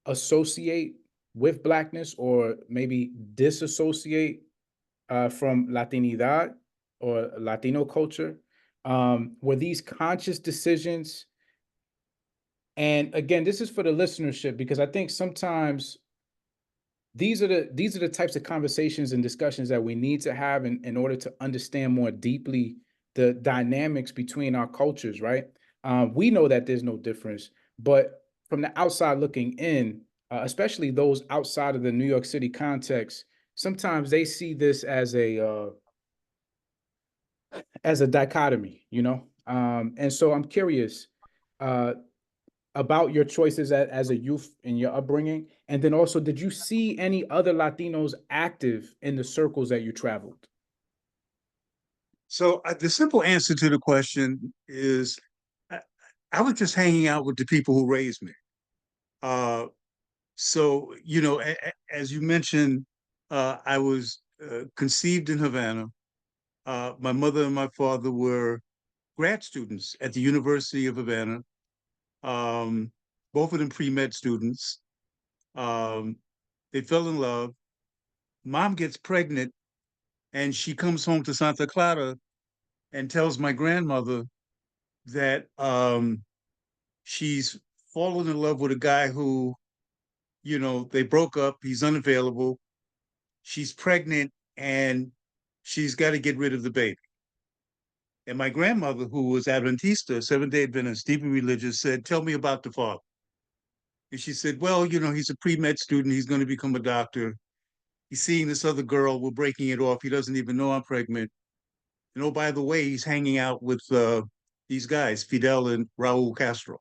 associate with Blackness or maybe disassociate from Latinidad or Latino culture? Were these conscious decisions? And again, this is for the listenership, because I think sometimes these are the types of conversations and discussions that we need to have in order to understand more deeply the dynamics between our cultures, right? We know that there's no difference, but from the outside looking in, especially those outside of the New York City context, sometimes they see this as a dichotomy, you know? And so I'm curious about your choices as a youth in your upbringing. And then also, did you see any other Latinos active in the circles that you traveled? So the simple answer to the question is I was just hanging out with the people who raised me. So, you know, as you mentioned, I was conceived in Havana. My mother and my father were grad students at the University of Havana. Both of them pre-med students. They fell in love. Mom gets pregnant and she comes home to Santa Clara and tells my grandmother that she's fallen in love with a guy who, you know, they broke up, he's unavailable, she's pregnant, and she's got to get rid of the baby. And my grandmother, who was Adventista, Seventh-day Adventist, deeply religious, said, "Tell me about the father." And she said, "Well, you know, he's a pre-med student, he's going to become a doctor. He's seeing this other girl, we're breaking it off, he doesn't even know I'm pregnant. And oh, by the way, he's hanging out with these guys, Fidel and Raul Castro."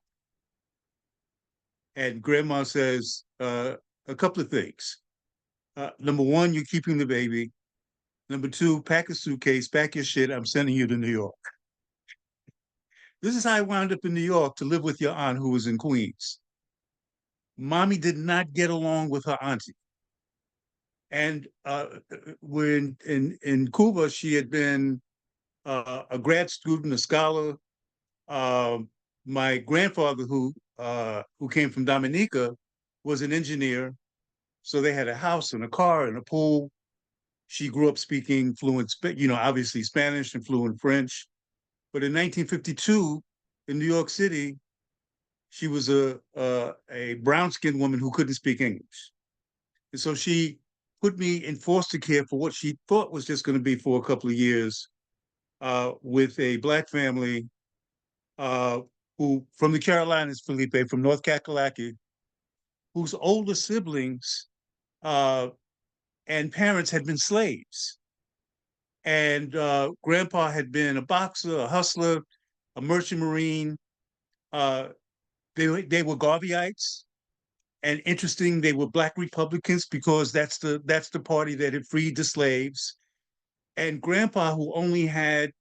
And grandma says a couple of things. Number one, you're keeping the baby. Number two, pack a suitcase, pack your shit, I'm sending you to New York. This is how I wound up in New York to live with your aunt who was in Queens. Mommy did not get along with her auntie. And when in Cuba, she had been a grad student, a scholar. My grandfather, who came from Dominica, was an engineer. So they had a house and a car and a pool. She grew up speaking fluent, obviously Spanish and fluent French. But in 1952, in New York City, she was a brown-skinned woman who couldn't speak English. And so she put me in foster care for what she thought was just going to be for a couple of years with a Black family uh, who, from the Carolinas, Felipe, from North Kakalaki, whose older siblings and parents had been slaves. And grandpa had been a boxer, a hustler, a merchant marine. Uh, they were Garveyites, and interesting, they were Black Republicans because that's the party that had freed the slaves. And grandpa, who only had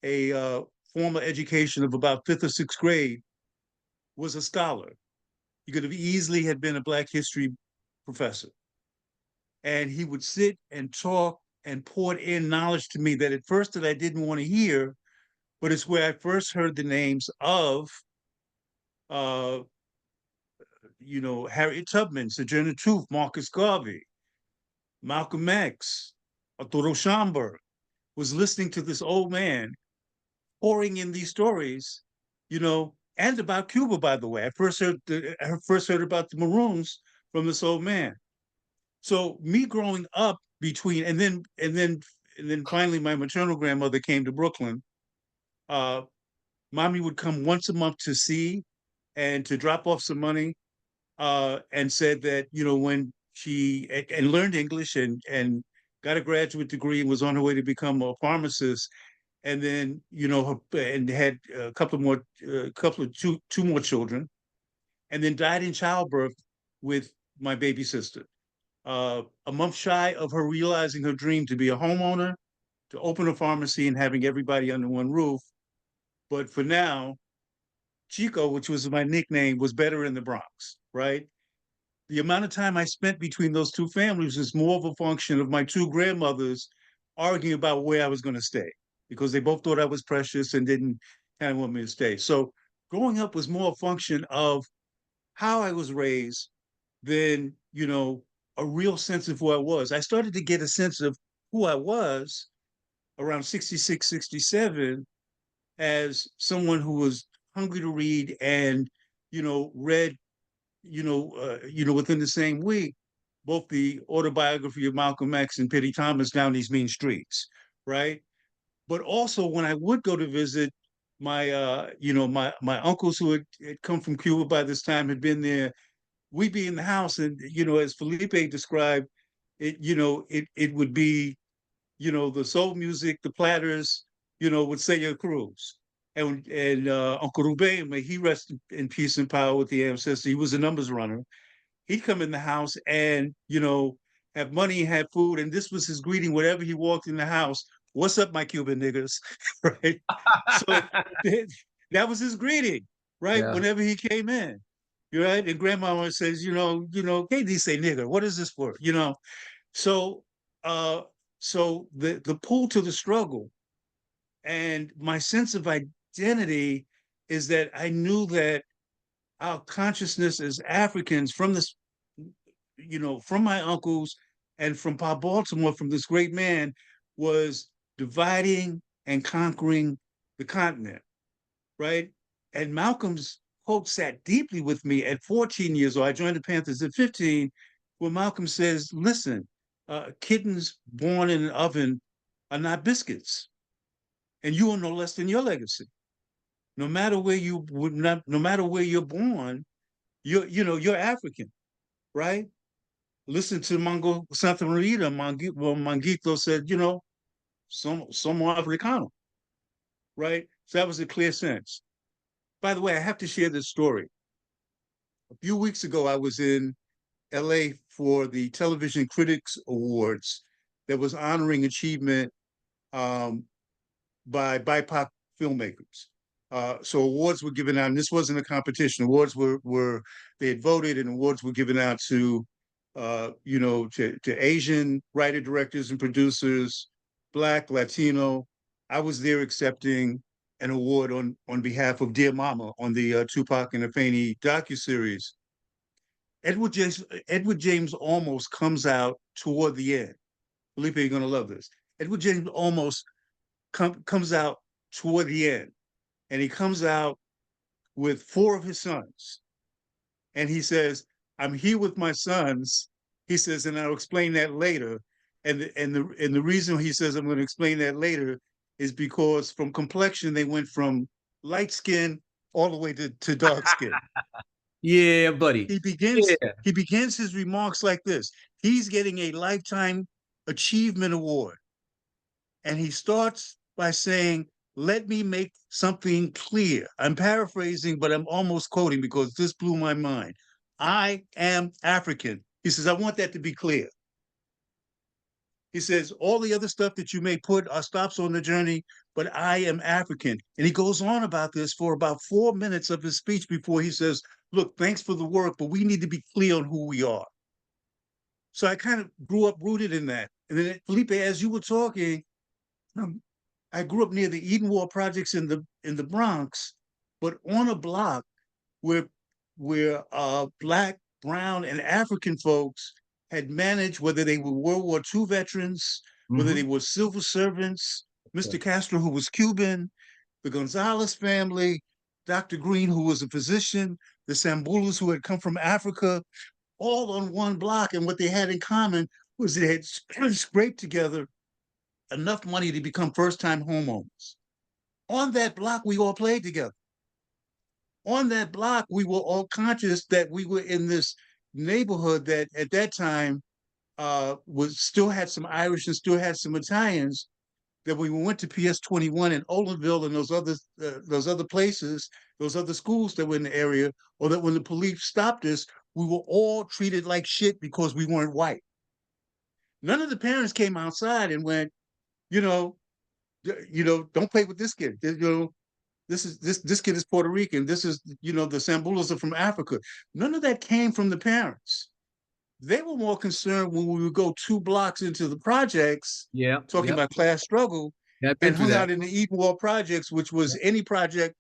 a formal education of about fifth or sixth grade, was a scholar. He could have easily had been a Black history professor. And he would sit and talk and poured in knowledge to me that at first that I didn't want to hear, but it's where I first heard the names of uh, Harriet Tubman, Sojourner Truth, Marcus Garvey, Malcolm X, Arturo Schomburg, was listening to this old man pouring in these stories, and about Cuba, by the way. I first heard about the Maroons from this old man. So me growing up between, and then finally my maternal grandmother came to Brooklyn. Mommy would come once a month to see and to drop off some money, and said that when she and learned English and got a graduate degree and was on her way to become a pharmacist, and then and had a couple more, two more children, and then died in childbirth with my baby sister. A month shy of her realizing her dream to be a homeowner, to open a pharmacy and having everybody under one roof. But for now, Chico, which was my nickname, was better in the Bronx, right? The amount of time I spent between those two families is more of a function of my two grandmothers arguing about where I was going to stay, because they both thought I was precious and didn't kind of want me to stay. So growing up was more a function of how I was raised than, a real sense of who I was. I started to get a sense of who I was around 66, 67, as someone who was hungry to read and, read, within the same week, both the autobiography of Malcolm X and Pity Thomas, Down These Mean Streets, right? But also when I would go to visit my, my uncles who had come from Cuba by this time, had been there, we'd be in the house, and as Felipe described it, it would be, the soul music, the platters, with Celia Cruz. And Uncle Ruben, may he rest in peace and power with the ancestor. He was a numbers runner. He'd come in the house and, have money, have food. And this was his greeting whenever he walked in the house. What's up, my Cuban niggas? Right? So that was his greeting, right? Yeah. Whenever he came in. Right? And grandmama says, KD say nigger, what is this for? So so the pull to the struggle and my sense of identity is that I knew that our consciousness as Africans, from this, from my uncles and from Pop Baltimore, from this great man, was dividing and conquering the continent, right? And Malcolm's quote sat deeply with me at 14 years old. I joined the Panthers at 15, where Malcolm says, listen, kittens born in an oven are not biscuits, and you are no less than your legacy. No matter where no matter where you're born, you're African, right? Listen to Mongo Santa Rita, Manguito said, somos africano, right? So that was a clear sense. By the way, I have to share this story. A few weeks ago, I was in LA for the Television Critics Awards that was honoring achievement by BIPOC filmmakers. So awards were given out, and this wasn't a competition. Awards were they had voted, and awards were given out to to Asian writer directors and producers, Black, Latino, I was there accepting an award on behalf of Dear Mama on the Tupac and Afeni docuseries. Edward James Olmos comes out toward the end. Felipe, you're gonna love this. Edward James Olmos comes out toward the end, and he comes out with 4 of his sons, and he says, "I'm here with my sons." He says, and I'll explain that later. And the reason he says I'm going to explain that later is because from complexion they went from light skin all the way to dark skin. Yeah, buddy. He begins his remarks like this. He's getting a Lifetime Achievement Award. And he starts by saying, "Let me make something clear." I'm paraphrasing, but I'm almost quoting because this blew my mind. "I am African." He says, "I want that to be clear." He says, "All the other stuff that you may put are stops on the journey, but I am African." And he goes on about this for about 4 minutes of his speech before he says, "Look, thanks for the work, but we need to be clear on who we are." So I kind of grew up rooted in that. And then, Felipe, as you were talking, I grew up near the Edenwald projects in the Bronx, but on a block where Black, brown, and African folks had managed, whether they were World War II veterans, whether they were civil servants, Mr. Castro, who was Cuban, the Gonzalez family, Dr. Green, who was a physician, the Sambulas, who had come from Africa, all on one block. And what they had in common was they had scraped together enough money to become first-time homeowners. On that block, we all played together. On that block, we were all conscious that we were in this neighborhood that at that time was still had some Irish and still had some Italians, that when we went to PS 21 in Olinville and those other places, those other schools that were in the area, or that when the police stopped us, we were all treated like shit because we weren't white. None of the parents came outside and went, don't play with this kid. This kid is Puerto Rican. This is, the Sambulas are from Africa. None of that came from the parents. They were more concerned when we would go 2 blocks into the projects, talking about class struggle, and hung out in the Edenwald projects, which was any project,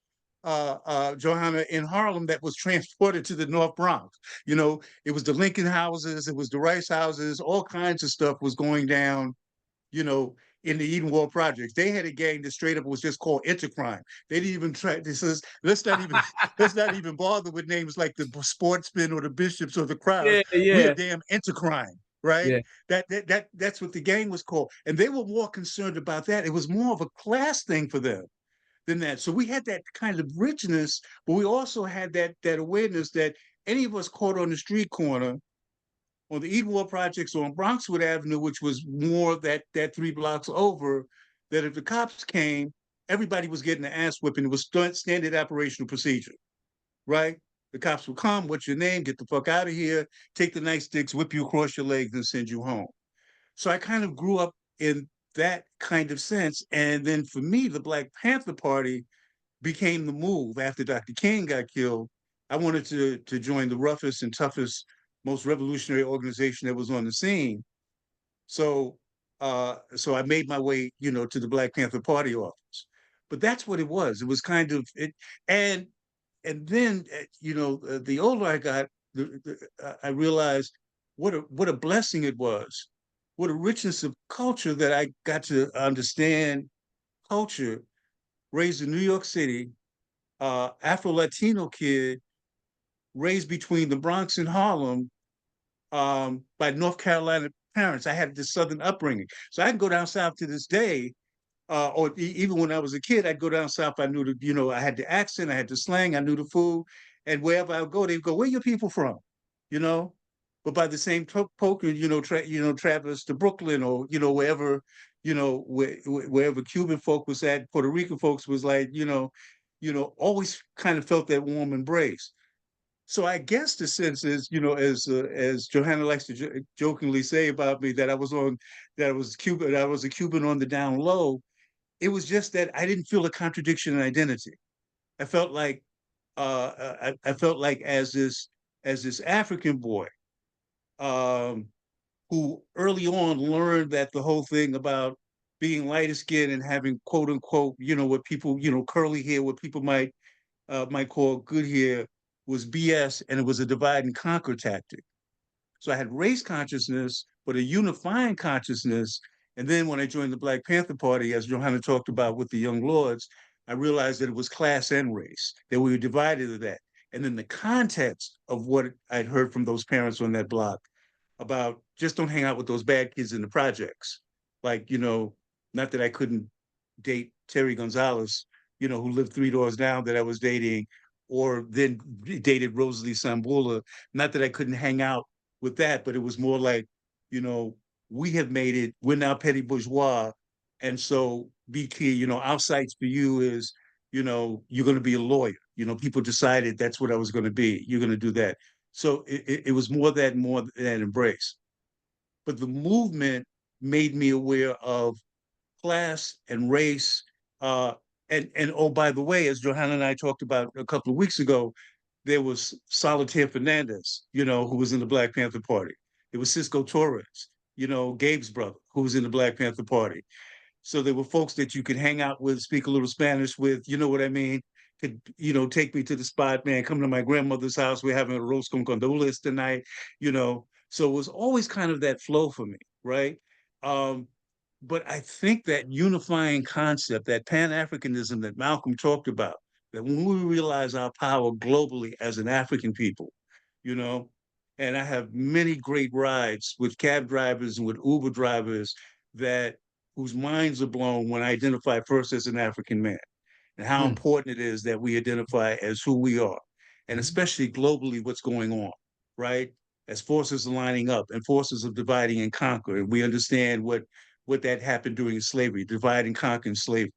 Johanna, in Harlem that was transported to the North Bronx. It was the Lincoln houses, it was the Rice houses, all kinds of stuff was going down, in the Edenwald projects. They had a gang that straight up was just called Intercrime. They didn't even try. This is let's not even bother with names like the Sportsmen or the Bishops or the Crowds. We a damn Intercrime, right? That's what the gang was called, and they were more concerned about that. It was more of a class thing for them than that. So we had that kind of richness, but we also had that awareness that any of us caught on the street corner, on the Edenwald projects on Bronxwood Avenue, which was more that 3 blocks over, that if the cops came, everybody was getting an ass whipping. It was standard operational procedure, right? The cops would come, "What's your name? Get the fuck out of here. Take the nightsticks, whip you across your legs, and send you home." So I kind of grew up in that kind of sense. And then for me, the Black Panther Party became the move. After Dr. King got killed, I wanted to join the roughest and toughest, most revolutionary organization that was on the scene. So I made my way, to the Black Panther Party office. But that's what it was. It was kind of it, and then the older I got, I realized what a blessing it was, what a richness of culture that I got to understand. Culture, raised in New York City, Afro-Latino kid, raised between the Bronx and Harlem, by North Carolina parents. I had this Southern upbringing. So I can go down South to this day, or even when I was a kid, I'd go down South. I knew I had the accent, I had the slang, I knew the food. And wherever I would go, they'd go, "Where your people from?" But by the same token, travelers to Brooklyn or, wherever, wherever Cuban folk was at, Puerto Rican folks was like, always kind of felt that warm embrace. So I guess the sense is, as Johanna likes to jokingly say about me, that I was a Cuban on the down low. It was just that I didn't feel a contradiction in identity. I felt like I felt like as this African boy, who early on learned that the whole thing about being lighter skinned and having quote unquote, what people, curly hair, what people might call good hair, was BS, and it was a divide and conquer tactic. So I had race consciousness, but a unifying consciousness. And then when I joined the Black Panther Party, as Johanna talked about with the Young Lords, I realized that it was class and race, that we were divided to that. And then the context of what I'd heard from those parents on that block about just don't hang out with those bad kids in the projects. Like, not that I couldn't date Terry Gonzalez, who lived 3 doors down that I was dating, or then dated Rosalie Sambula. Not that I couldn't hang out with that, but it was more like, we have made it, we're now petty bourgeois. And so be clear, our sights for you is, you're going to be a lawyer. People decided that's what I was going to be. You're going to do that. So it was more that embrace. But the movement made me aware of class and race. And oh, by the way, as Johanna and I talked about a couple of weeks ago, there was Solitaire Fernandez, who was in the Black Panther Party. There was Cisco Torres, Gabe's brother, who was in the Black Panther Party. So there were folks that you could hang out with, speak a little Spanish with, you know what I mean? Could, take me to the spot, man, come to my grandmother's house. We're having a roast con condoles tonight, So it was always kind of that flow for me, right? But I think that unifying concept, that Pan-Africanism that Malcolm talked about, that when we realize our power globally as an African people, and I have many great rides with cab drivers and with Uber drivers whose minds are blown when I identify first as an African man, and how important it is that we identify as who we are, and especially globally what's going on, right? As forces are lining up and forces of dividing and conquer, and we understand what that happened during slavery, divide and conquer in slavery.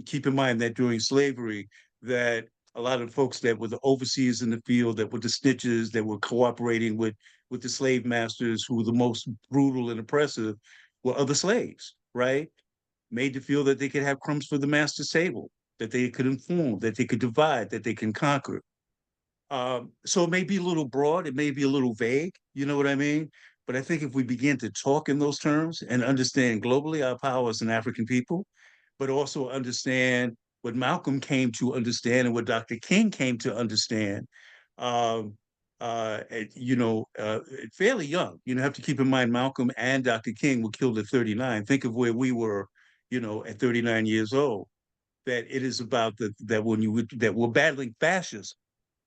Keep in mind that during slavery, that a lot of folks that were the overseers in the field, that were the snitches, that were cooperating with the slave masters who were the most brutal and oppressive, were other slaves, right? Made to feel that they could have crumbs for the master's table, that they could inform, that they could divide, that they can conquer. So it may be a little broad, it may be a little vague, you know what I mean? But I think if we begin to talk in those terms and understand globally our power as an African people, but also understand what Malcolm came to understand and what Dr. King came to understand, fairly young. You have to keep in mind Malcolm and Dr. King were killed at 39. Think of where we were, at 39 years old. That it is about that we're battling fascism.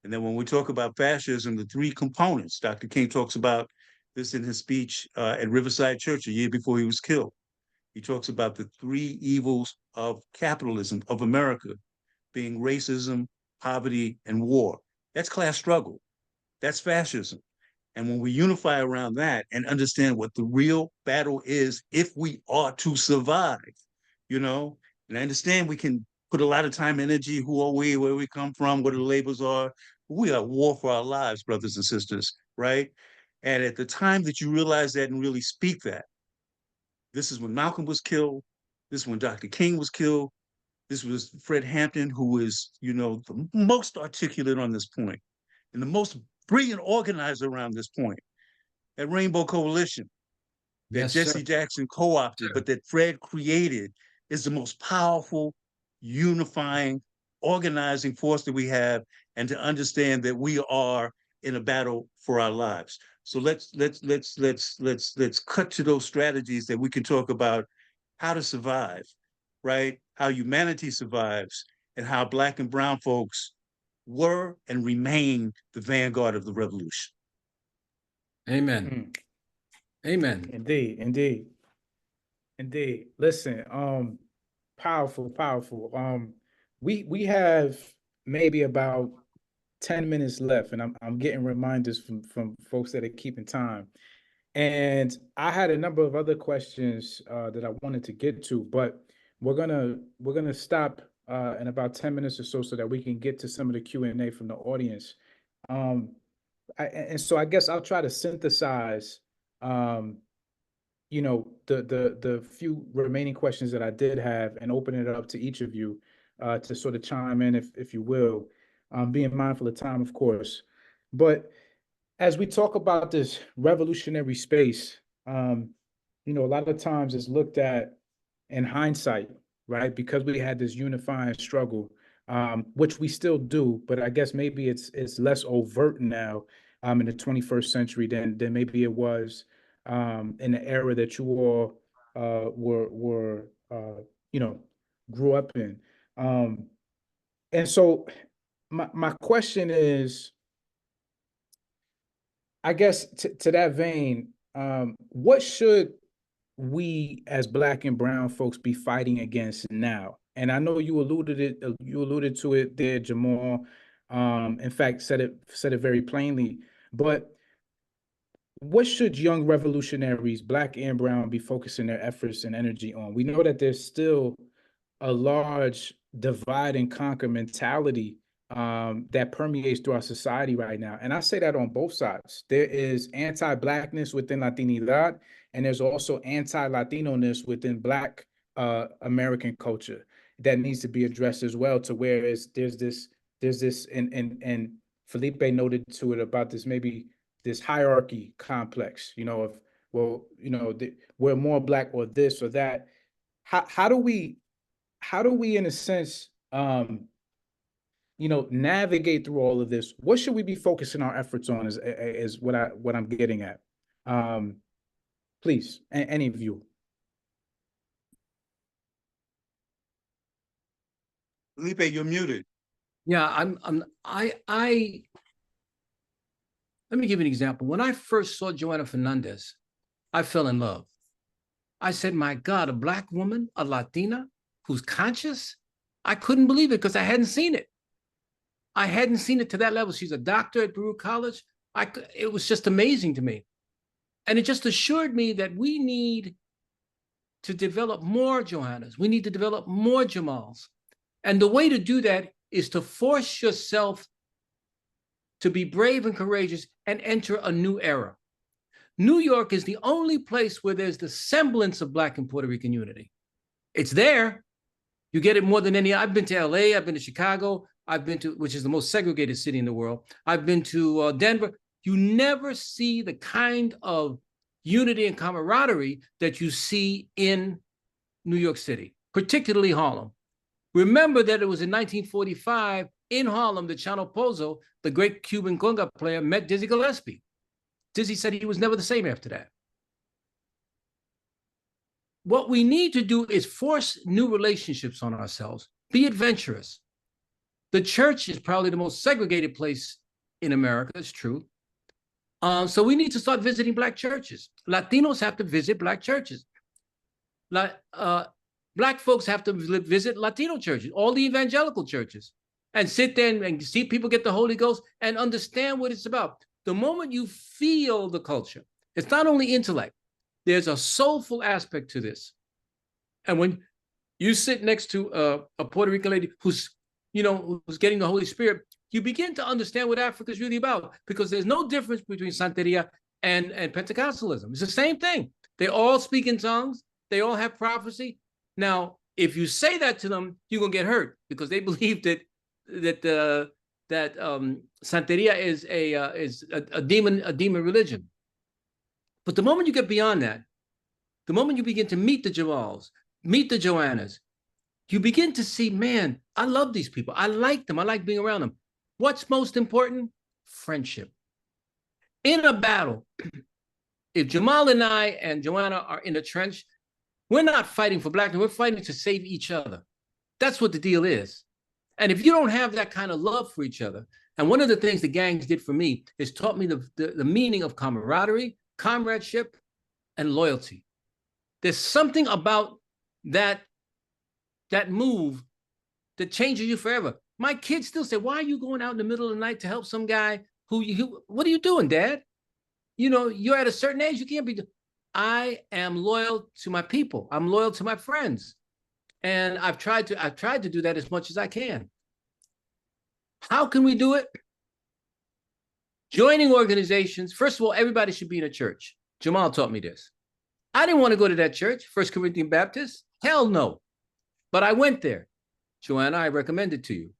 And then when we talk about fascism, the three components, Dr. King talks about this in his speech at Riverside Church a year before he was killed. He talks about the three evils of capitalism, of America, being racism, poverty, and war. That's class struggle. That's fascism. And when we unify around that and understand what the real battle is, if we are to survive, and I understand we can put a lot of time, energy, who are we, where we come from, what the labels are. We are at war for our lives, brothers and sisters, right? And at the time that you realize that and really speak that, this is when Malcolm was killed. This is when Dr. King was killed. This was Fred Hampton, who is, the most articulate on this point and the most brilliant organizer around this point. That Rainbow Coalition that Yes, Jesse sir. Jackson co-opted, but that Fred created, is the most powerful, unifying, organizing force that we have, and to understand that we are in a battle for our lives. So let's cut to those strategies that we can talk about how to survive, right? How humanity survives, and how Black and Brown folks were and remain the vanguard of the revolution. Amen. Amen. Indeed, indeed, indeed. Listen, powerful, powerful. We have maybe about 10 minutes left, and I'm getting reminders from folks that are keeping time. And I had a number of other questions that I wanted to get to, but we're gonna stop in about 10 minutes or so that we can get to some of the Q&A from the audience. And so I guess I'll try to synthesize the few remaining questions that I did have and open it up to each of you to sort of chime in if you will, being mindful of time, of course. But as we talk about this revolutionary space, you know, a lot of times it's looked at in hindsight, right? Because we had this unifying struggle, which we still do, but I guess maybe it's less overt now in the 21st century than maybe it was in the era that you all were you know, grew up in. And so my question is, I guess to that vein, what should we as Black and brown folks be fighting against now? And I know you alluded to it there, Jamal. In fact, said it very plainly. But what should young revolutionaries, Black and brown, be focusing their efforts and energy on? We know that there's still a large divide and conquer mentality that permeates through our society right now. And I say that on both sides. There is anti-Blackness within Latinidad, and there's also anti-Latino-ness within Black American culture that needs to be addressed as well, to where there's this, and Felipe noted to it about this, maybe this hierarchy complex, you know, of, well, you know, we're more Black or this or that. How do we, in a sense, you know, navigate through all of this? What should we be focusing our efforts on is what I'm getting at. Please, any of you. Felipe, you're muted. Yeah, let me give you an example. When I first saw Johanna Fernandez, I fell in love. I said, my God, a Black woman, a Latina who's conscious? I couldn't believe it because I hadn't seen it. I hadn't seen it to that level. She's a doctor at Baruch College. It was just amazing to me. And it just assured me that we need to develop more Johannas. We need to develop more Jamals. And the way to do that is to force yourself to be brave and courageous and enter a new era. New York is the only place where there's the semblance of Black and Puerto Rican unity. It's there. You get it more than any. I've been to LA, I've been to Chicago, I've been to, which is the most segregated city in the world. I've been to Denver. You never see the kind of unity and camaraderie that you see in New York City, particularly Harlem. Remember that it was in 1945 in Harlem that Chano Pozo, the great Cuban conga player, met Dizzy Gillespie. Dizzy said he was never the same after that. What we need to do is force new relationships on ourselves. Be adventurous. The church is probably the most segregated place in America. It's true. So we need to start visiting Black churches. Latinos have to visit Black churches. Black folks have to visit Latino churches, all the evangelical churches, and sit there and see people get the Holy Ghost and understand what it's about. The moment you feel the culture, it's not only intellect, there's a soulful aspect to this. And when you sit next to a Puerto Rican lady who's getting the Holy Spirit, you begin to understand what Africa is really about, because there's no difference between Santeria and Pentecostalism. It's the same thing. They all speak in tongues. They all have prophecy. Now, if you say that to them, you're gonna get hurt, because they believe that Santeria is a demon religion. But the moment you get beyond that, the moment you begin to meet the Jamals, meet the Johannas, you begin to see, man, I love these people. I like them. I like being around them. What's most important? Friendship. In a battle, if Jamal and I and Johanna are in a trench, we're not fighting for Blackness. We're fighting to save each other. That's what the deal is. And if you don't have that kind of love for each other, and one of the things the gangs did for me is taught me the meaning of camaraderie, comradeship, and loyalty. There's something about that move that changes you forever. My kids still say, why are you going out in the middle of the night to help some guy what are you doing, Dad? You know, you're at a certain age, you can't be. I am loyal to my people. I'm loyal to my friends. And I've tried to do that as much as I can. How can we do it? Joining organizations. First of all, everybody should be in a church. Jamal taught me this. I didn't want to go to that church, First Corinthian Baptist. Hell no. But I went there. Johanna, I recommend it to you.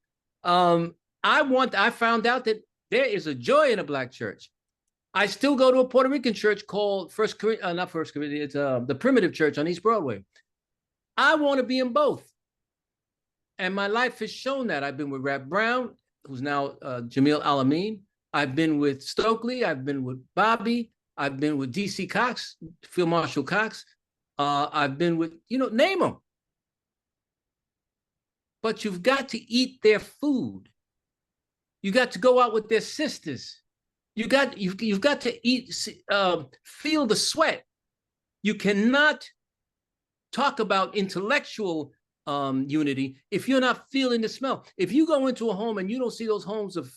I found out that there is a joy in a Black church. I still go to a Puerto Rican church called not First Corinthians, it's the Primitive Church on East Broadway. I want to be in both. And my life has shown that. I've been with Rap Brown, who's now Jamil Alameen. I've been with Stokely. I've been with Bobby. I've been with DC Cox, Field Marshal Cox. I've been with, name them. But you've got to eat their food. You got to go out with their sisters. You've got to eat, feel the sweat. You cannot talk about intellectual unity if you're not feeling the smell. If you go into a home and you don't see those homes of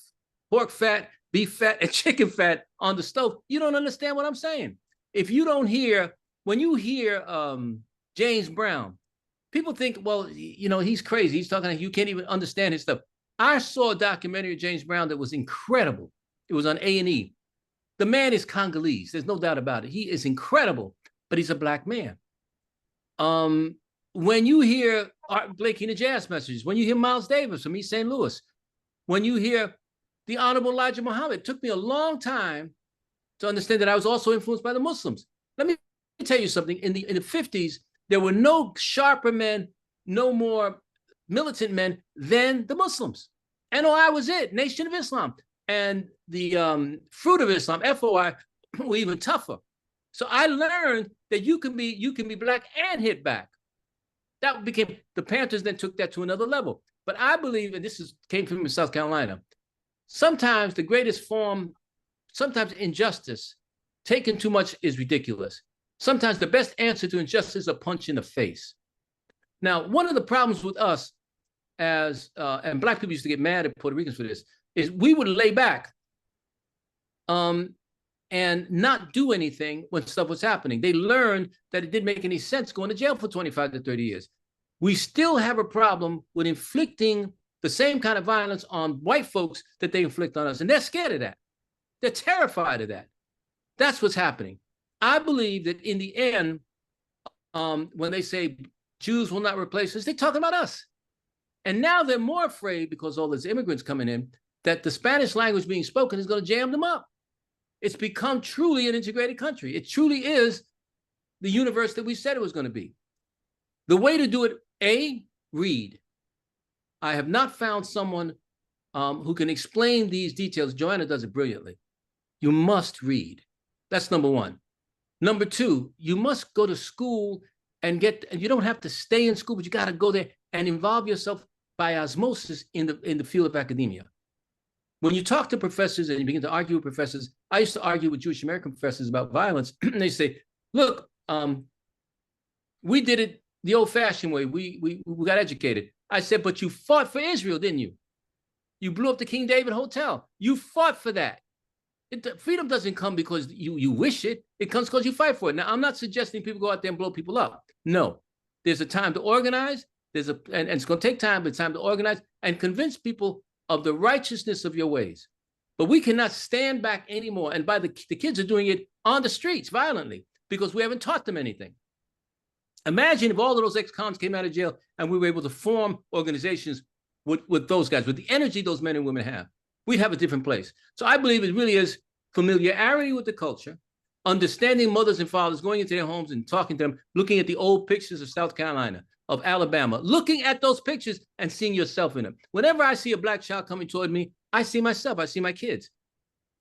pork fat, beef fat, and chicken fat on the stove, you don't understand what I'm saying. If you don't hear, when you hear James Brown, people think, well, he's crazy. He's talking, you can't even understand his stuff. I saw a documentary of James Brown that was incredible. It was on A&E. The man is Congolese. There's no doubt about it. He is incredible, but he's a black man. When you hear Art Blakey and the Jazz Messages, when you hear Miles Davis from East St. Louis, when you hear the Honorable Elijah Muhammad, it took me a long time to understand that I was also influenced by the Muslims. Let me tell you something. In the 50s, there were no sharper men, no more militant men than the Muslims. NOI was it, Nation of Islam. And the Fruit of Islam, FOI, were even tougher. So I learned that you can be black and hit back. That became, the Panthers then took that to another level. But I believe, and came from South Carolina, sometimes the greatest form, sometimes injustice, taken too much is ridiculous. Sometimes the best answer to injustice is a punch in the face. Now, one of the problems with us and black people used to get mad at Puerto Ricans for this, is we would lay back and not do anything when stuff was happening. They learned that it didn't make any sense going to jail for 25 to 30 years. We still have a problem with inflicting the same kind of violence on white folks that they inflict on us. And they're scared of that. They're terrified of that. That's what's happening. I believe that in the end, when they say Jews will not replace us, they're talking about us. And now they're more afraid, because all these immigrants coming in, that the Spanish language being spoken is going to jam them up. It's become truly an integrated country. It truly is the universe that we said it was going to be. The way to do it, read. I have not found someone who can explain these details. Johanna does it brilliantly. You must read. That's number one. Number two, you must go to school and you don't have to stay in school, but you got to go there and involve yourself by osmosis in the field of academia. When you talk to professors and you begin to argue with professors, I used to argue with Jewish American professors about violence. They say, look, we did it the old-fashioned way. We got educated. I said, but you fought for Israel, didn't you? You blew up the King David Hotel. You fought for that. Freedom doesn't come because you wish it. It comes because you fight for it. Now, I'm not suggesting people go out there and blow people up. No. There's a time to organize. And it's going to take time, but it's time to organize and convince people of the righteousness of your ways. But we cannot stand back anymore. And the kids are doing it on the streets violently because we haven't taught them anything. Imagine if all of those ex-cons came out of jail and we were able to form organizations with those guys, with the energy those men and women have. We'd have a different place. So I believe it really is familiarity with the culture, understanding mothers and fathers, going into their homes and talking to them, looking at the old pictures of South Carolina, of Alabama, looking at those pictures and seeing yourself in them. Whenever I see a black child coming toward me, I see myself, I see my kids.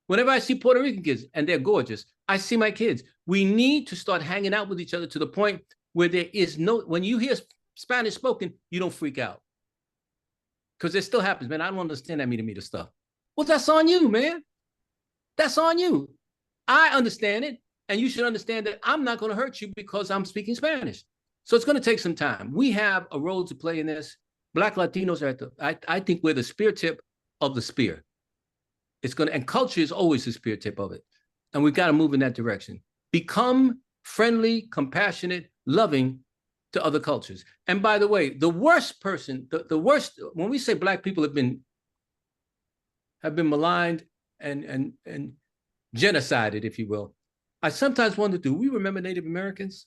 Whenever I see Puerto Rican kids, and they're gorgeous, I see my kids. We need to start hanging out with each other to the point where there is when you hear Spanish spoken, you don't freak out. Because it still happens, man. I don't understand that meter stuff. Well, that's on you, man. That's on you. I understand it, and you should understand that I'm not going to hurt you because I'm speaking Spanish. So it's going to take some time. We have a role to play in this. Black Latinos are I think we're the spear tip of the spear. And culture is always the spear tip of it. And we've got to move in that direction. Become friendly, compassionate, loving to other cultures. And by the way, the worst person, the worst, when we say black people have been maligned and genocided, if you will, I sometimes wonder, do we remember Native Americans?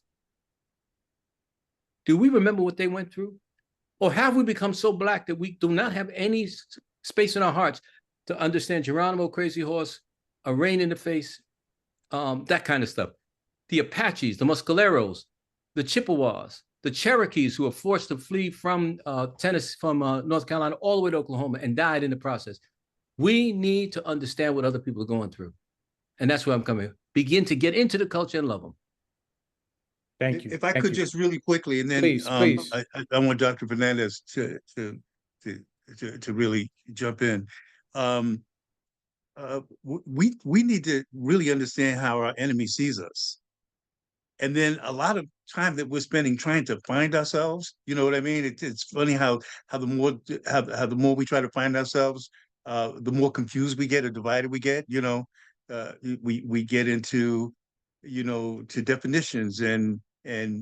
Do we remember what they went through? Or have we become so black that we do not have any space in our hearts to understand Geronimo, Crazy Horse, A Rain in the Face, that kind of stuff. The Apaches, the Mescaleros, the Chippewas, the Cherokees who were forced to flee from Tennessee, from North Carolina all the way to Oklahoma and died in the process. We need to understand what other people are going through. And that's where I'm coming. Begin to get into the culture and love them. Thank you. If I Thank could you. just really quickly, and then Please, please. I want Dr. Fernandez to really jump in. We need to really understand how our enemy sees us. And then a lot of time that we're spending trying to find ourselves, you know what I mean? It's funny how the more we try to find ourselves, the more confused we get or divided we get. You know, we get into, you know, to definitions and you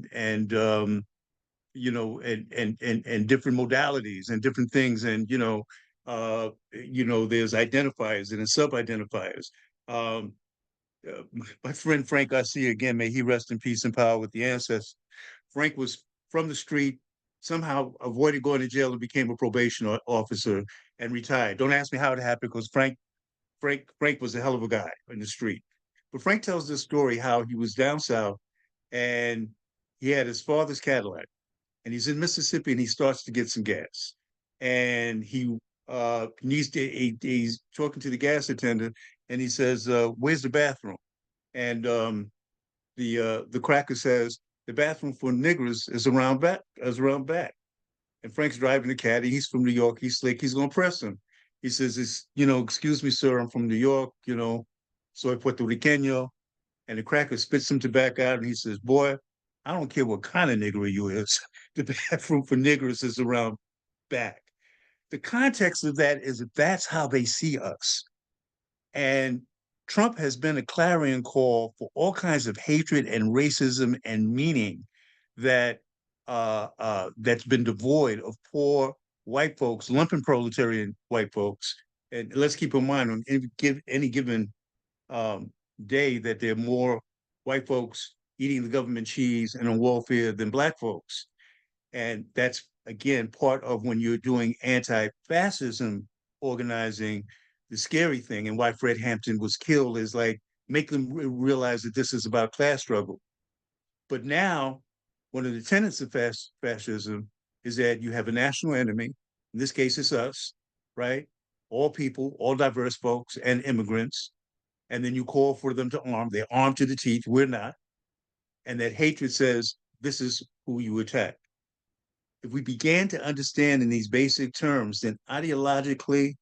know, and different modalities and different things, and you know, there's identifiers and sub-identifiers. Um, my friend Frank Garcia, again, may he rest in peace and power with the ancestors. Frank was from the street, somehow avoided going to jail and became a probation officer and retired. Don't ask me how it happened, because Frank was a hell of a guy in the street. But Frank tells this story how he was down south and he had his father's Cadillac, and he's in Mississippi and he starts to get some gas. And he he's talking to the gas attendant and he says, where's the bathroom? And the cracker says, the bathroom for niggers is around back. And Frank's driving the caddy. He's from New York. He's slick. He's gonna press him. He says, excuse me, sir, I'm from New York, soy Puerto Riqueño. And the cracker spits him to back out and he says, boy, I don't care what kind of nigger you is. The bathroom for niggers is around back. The context of that is that that's how they see us. And Trump has been a clarion call for all kinds of hatred and racism and meaning that that's been devoid of poor white folks, lumpen proletarian white folks. And let's keep in mind, on any given day, that there are more white folks eating the government cheese and on welfare than black folks. And that's, again, part of when you're doing anti-fascism organizing. The scary thing, and why Fred Hampton was killed, is like make them realize that this is about class struggle. But now, one of the tenets of fascism is that you have a national enemy. In this case, it's us, right? All people, all diverse folks and immigrants. And then you call for them to arm. They're armed to the teeth. We're not. And that hatred says, this is who you attack. If we began to understand in these basic terms, then ideologically,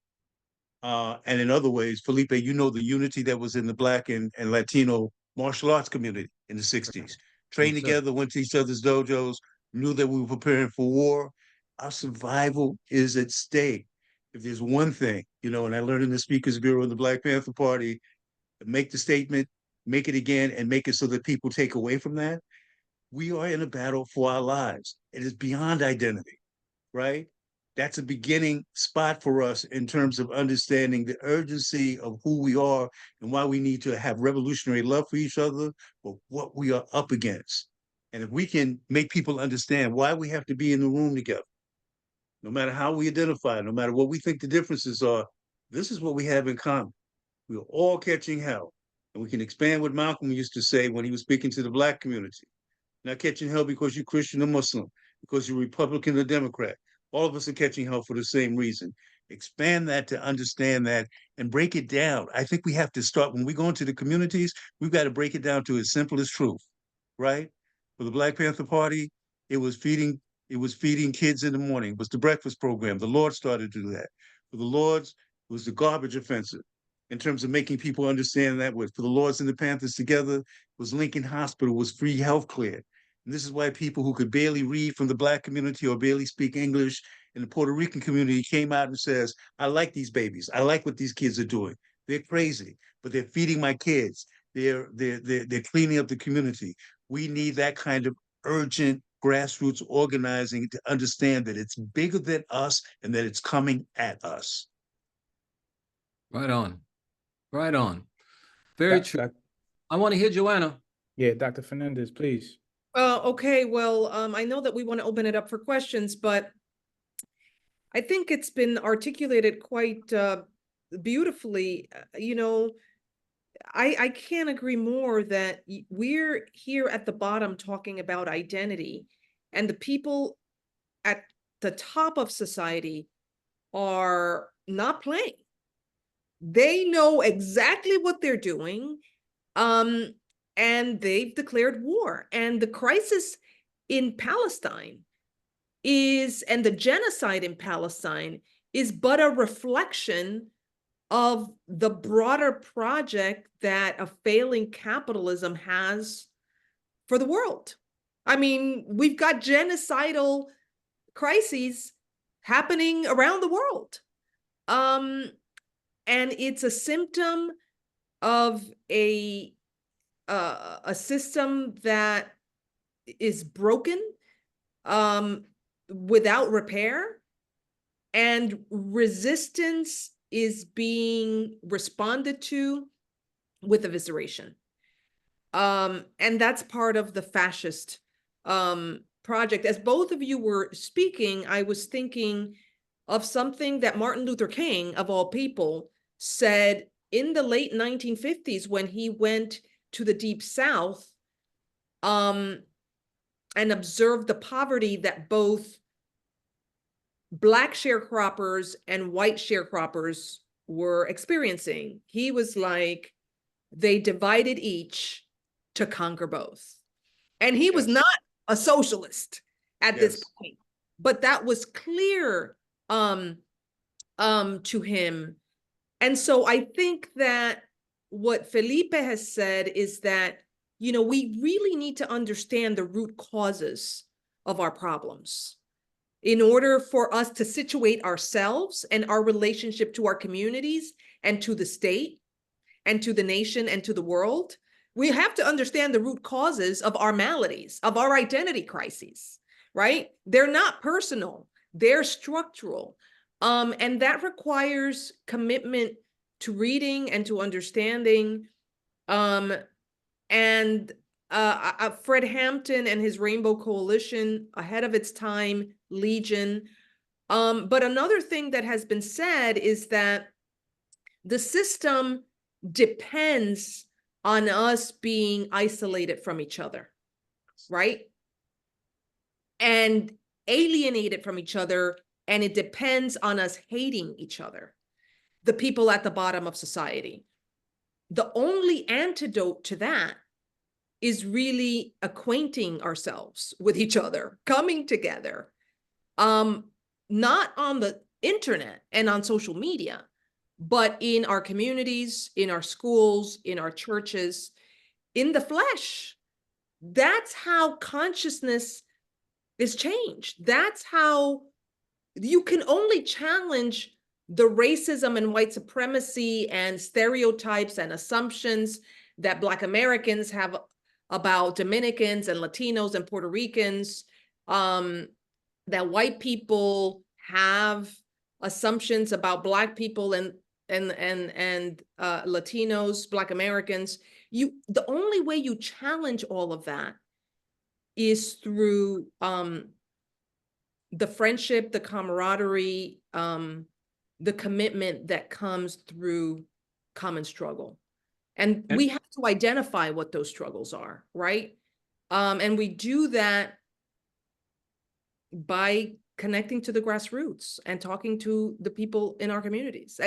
and in other ways, Felipe, the unity that was in the Black and Latino martial arts community in the 60s. Trained together, went to each other's dojos, knew that we were preparing for war. Our survival is at stake. If there's one thing, and I learned in the Speakers Bureau of the Black Panther Party, make the statement, make it again, and make it so that people take away from that. We are in a battle for our lives. It is beyond identity, right? That's a beginning spot for us in terms of understanding the urgency of who we are and why we need to have revolutionary love for each other, but what we are up against. And if we can make people understand why we have to be in the room together, no matter how we identify, no matter what we think the differences are, this is what we have in common. We are all catching hell. And we can expand what Malcolm used to say when he was speaking to the Black community. Not catching hell because you're Christian or Muslim, because you're Republican or Democrat. All of us are catching hell for the same reason. Expand that to understand that and break it down. I think we have to start, when we go into the communities, we've got to break it down to as simple as truth, right? For the Black Panther Party, it was feeding kids in the morning. It was the breakfast program. The Lord started to do that. For the Lords, it was the garbage offensive, in terms of making people understand that. For the Lords and the Panthers together, was Lincoln Hospital, was free health care. And this is why people who could barely read from the Black community or barely speak English in the Puerto Rican community came out and says, I like these babies. I like what these kids are doing. They're crazy, but they're feeding my kids. They're cleaning up the community. We need that kind of urgent grassroots organizing to understand that it's bigger than us and that it's coming at us. Right on. Right on. Very true. I want to hear Johanna. Yeah, Dr. Fernandez, please. Okay, well, I know that we want to open it up for questions, but I think it's been articulated quite beautifully. I can't agree more that we're here at the bottom talking about identity, and the people at the top of society are not playing. They know exactly what they're doing, and they've declared war. And the crisis in Palestine and the genocide in Palestine is but a reflection of the broader project that a failing capitalism has for the world. I mean, we've got genocidal crises happening around the world. And it's a symptom of a system that is broken, without repair, and resistance is being responded to with evisceration. And that's part of the fascist project. As both of you were speaking, I was thinking of something that Martin Luther King, of all people, said in the late 1950s when he went to the Deep South and observed the poverty that both Black sharecroppers and white sharecroppers were experiencing. He was like, they divided each to conquer both. And he was not a socialist at this point, but that was clear to him. And so I think that what Felipe has said is that, you know, we really need to understand the root causes of our problems in order for us to situate ourselves and our relationship to our communities and to the state and to the nation and to the world. We have to understand the root causes of our maladies, of our identity crises, right? They're not personal, they're structural. And that requires commitment to reading and to understanding. Fred Hampton and his Rainbow Coalition, ahead of its time, Legion. But another thing that has been said is that the system depends on us being isolated from each other, right? And alienated from each other, and it depends on us hating each other, the people at the bottom of society. The only antidote to that is really acquainting ourselves with each other, coming together, not on the internet and on social media, but in our communities, in our schools, in our churches, in the flesh. That's how consciousness is changed. That's how you can only challenge the racism and white supremacy and stereotypes and assumptions that Black Americans have about Dominicans and Latinos and Puerto Ricans, that white people have assumptions about Black people and Latinos, Black Americans. The only way you challenge all of that is through the friendship, the camaraderie, the commitment that comes through common struggle. And we have to identify what those struggles are, right? And we do that by connecting to the grassroots and talking to the people in our communities.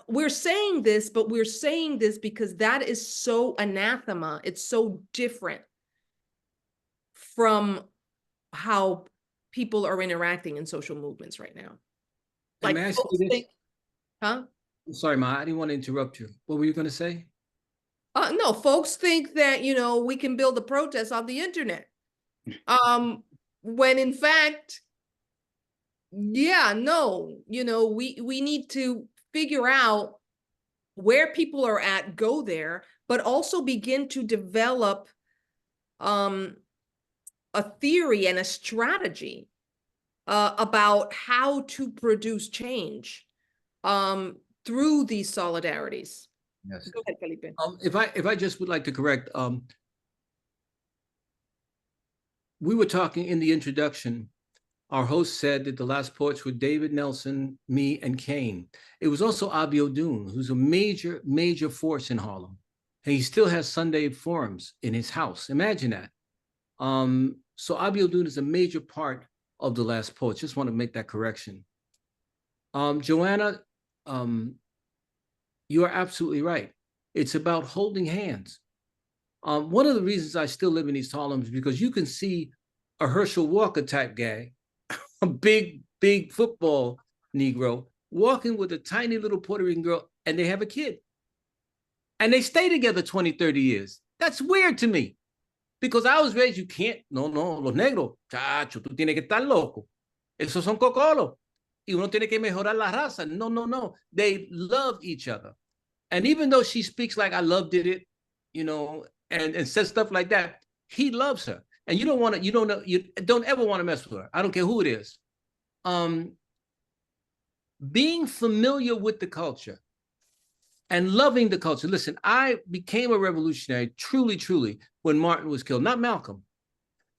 We're saying this, but we're saying this because that is so anathema. It's so different from how people are interacting in social movements right now. Like, may I say this? Huh? Sorry, Ma, I didn't want to interrupt you. What were you going to say? No, folks think that, you know, we can build a protest on the internet. When in fact, no, you know, we need to figure out where people are at, go there, but also begin to develop a theory and a strategy about how to produce change through these solidarities. Yes. Go ahead, Felipe. If I just would like to correct, we were talking in the introduction Our host said that the last poets were David Nelson, me, and Kane. It was also Abiodun, who's a major, major force in Harlem. And he still has Sunday forums in his house. Imagine that. So Abiodun is a major part of the last poets. Just want to make that correction. Johanna, you are absolutely right. It's about holding hands. One of the reasons I still live in East Harlem is because you can see a Herschel Walker type guy, a big, big football Negro, walking with a tiny little Puerto Rican girl, and they have a kid. And they stay together 20, 30 years. That's weird to me. Because I was raised, you can't, no, los negros, chacho, tú tienes que estar loco. Esos son cocolos. Y uno tiene que mejorar la raza. No. They love each other. And even though she speaks like I loved it, you know, and says stuff like that, he loves her. And you don't ever want to mess with her. I don't care who it is. Being familiar with the culture and loving the culture. Listen, I became a revolutionary, truly, when Martin was killed, not Malcolm.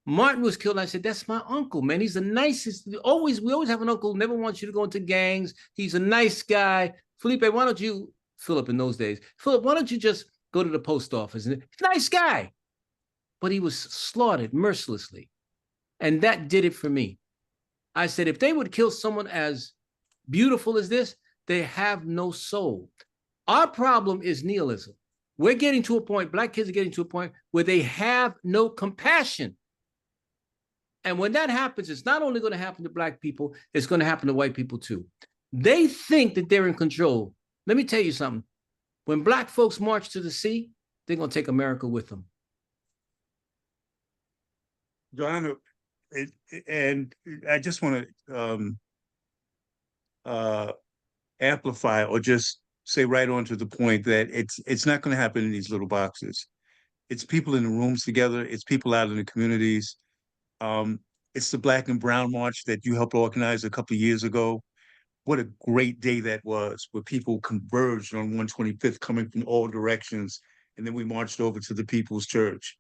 Martin was killed. I said, that's my uncle, man. He's the nicest. We always have an uncle who never wants you to go into gangs. He's a nice guy. Felipe, why don't you, Philip in those days, Philip, why don't you just go to the post office? Nice guy. But he was slaughtered mercilessly. And that did it for me. I said, if they would kill someone as beautiful as this, they have no soul. Our problem is nihilism. We're getting to a point, Black kids are getting to a point where they have no compassion. And when that happens, it's not only going to happen to Black people, it's going to happen to white people too. They think that they're in control. Let me tell you something. When Black folks march to the sea, they're going to take America with them. Johanna, and I just want to amplify or just say right on to the point that it's not going to happen in these little boxes. It's people in the rooms together. It's people out in the communities. It's the Black and Brown March that you helped organize a couple of years ago. What a great day that was, where people converged on 125th coming from all directions. And then we marched over to the People's Church.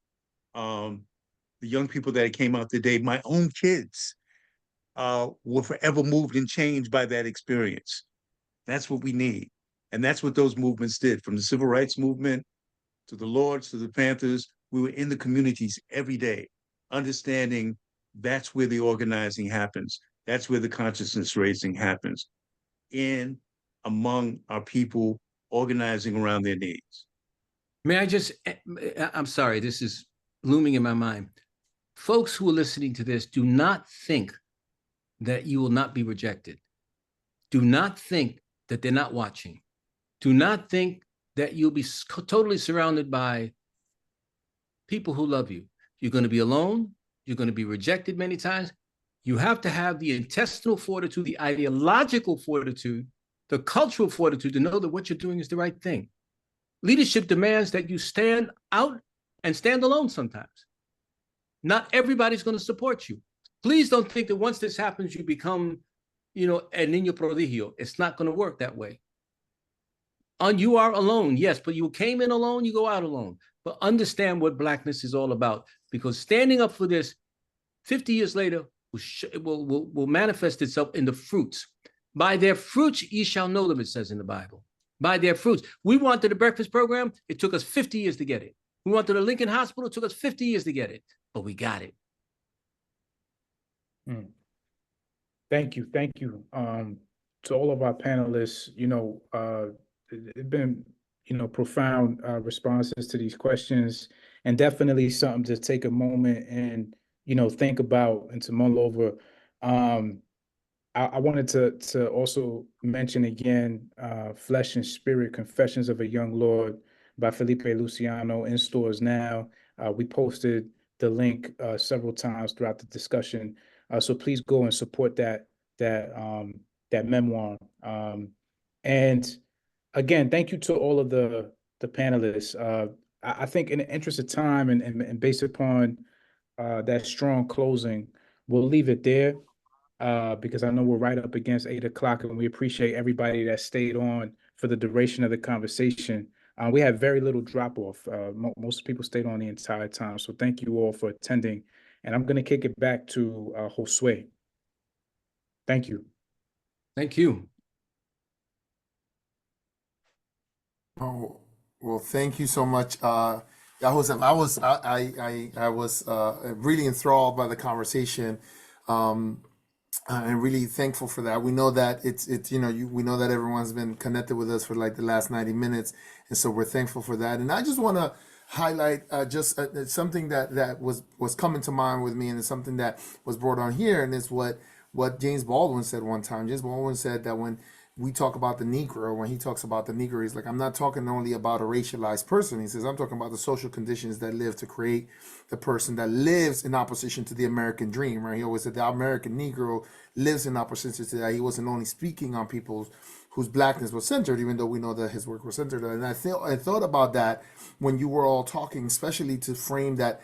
The young people that came out today, my own kids, were forever moved and changed by that experience. That's what we need. And that's what those movements did. From the Civil Rights Movement to the Lords to the Panthers, we were in the communities every day, understanding that's where the organizing happens. That's where the consciousness raising happens, in among our people organizing around their needs. May I just, I'm sorry, this is looming in my mind. Folks who are listening to this, do not think that you will not be rejected. Do not think that they're not watching. Do not think that you'll be totally surrounded by people who love you. You're going to be alone. You're going to be rejected many times. You have to have the intestinal fortitude, the ideological fortitude, the cultural fortitude to know that what you're doing is the right thing. Leadership demands that you stand out and stand alone sometimes. Not everybody's going to support you. Please don't think that once this happens, you become, a niño prodigio. It's not going to work that way. You are alone, yes, but you came in alone, you go out alone. But understand what Blackness is all about, because standing up for this 50 years later will manifest itself in the fruits. By their fruits, ye shall know them, it says in the Bible. By their fruits. We wanted a breakfast program. It took us 50 years to get it. We wanted a Lincoln Hospital. It took us 50 years to get it, but we got it. Thank you. To all of our panelists, it's been, profound responses to these questions, and definitely something to take a moment and, think about and to mull over. I wanted to also mention again, Flesh and Spirit, Confessions of a Young Lord by Felipe Luciano, in stores now. We posted the link several times throughout the discussion. So please go and support that memoir. And again, thank you to all of the panelists. I think in the interest of time and based upon that strong closing, we'll leave it there because I know we're right up against 8 o'clock, and we appreciate everybody that stayed on for the duration of the conversation. We had very little drop off. Most people stayed on the entire time. So thank you all for attending. And I'm going to kick it back to Josue. Thank you. Thank you. Oh, well, thank you so much, Joseph. I was really enthralled by the conversation, and really thankful for that. We know that it's we know that everyone's been connected with us for like the last 90 minutes, and so we're thankful for that. And I just want to highlight just something that was coming to mind with me, and it's something that was brought on here, and it's what James Baldwin said one time. James Baldwin said that when we talk about the Negro, when he talks about the Negro, he's like, I'm not talking only about a racialized person. He says, I'm talking about the social conditions that live to create the person that lives in opposition to the American dream, right? He always said the American Negro lives in opposition to that. He wasn't only speaking on people whose blackness was centered, even though we know that his work was centered. And I thought about that when you were all talking, especially to frame that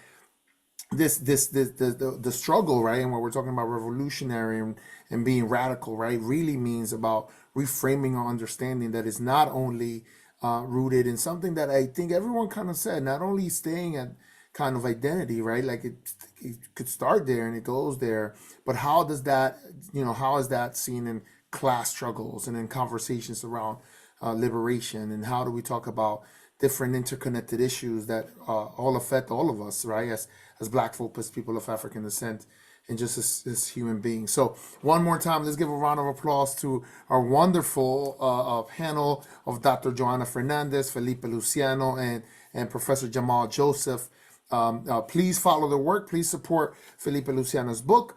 the struggle, right? And when we're talking about revolutionary and being radical, right, really means about reframing our understanding that is not only rooted in something that I think everyone kind of said, not only staying at kind of identity, right? Like it could start there and it goes there, but how does that, how is that seen in class struggles and in conversations around liberation, and how do we talk about different interconnected issues that all affect all of us, right? As Black folk, as people of African descent, and just as human beings. So one more time, let's give a round of applause to our wonderful panel of Dr. Johanna Fernandez, Felipe Luciano, and Professor Jamal Joseph. Please follow their work. Please support Felipe Luciano's book.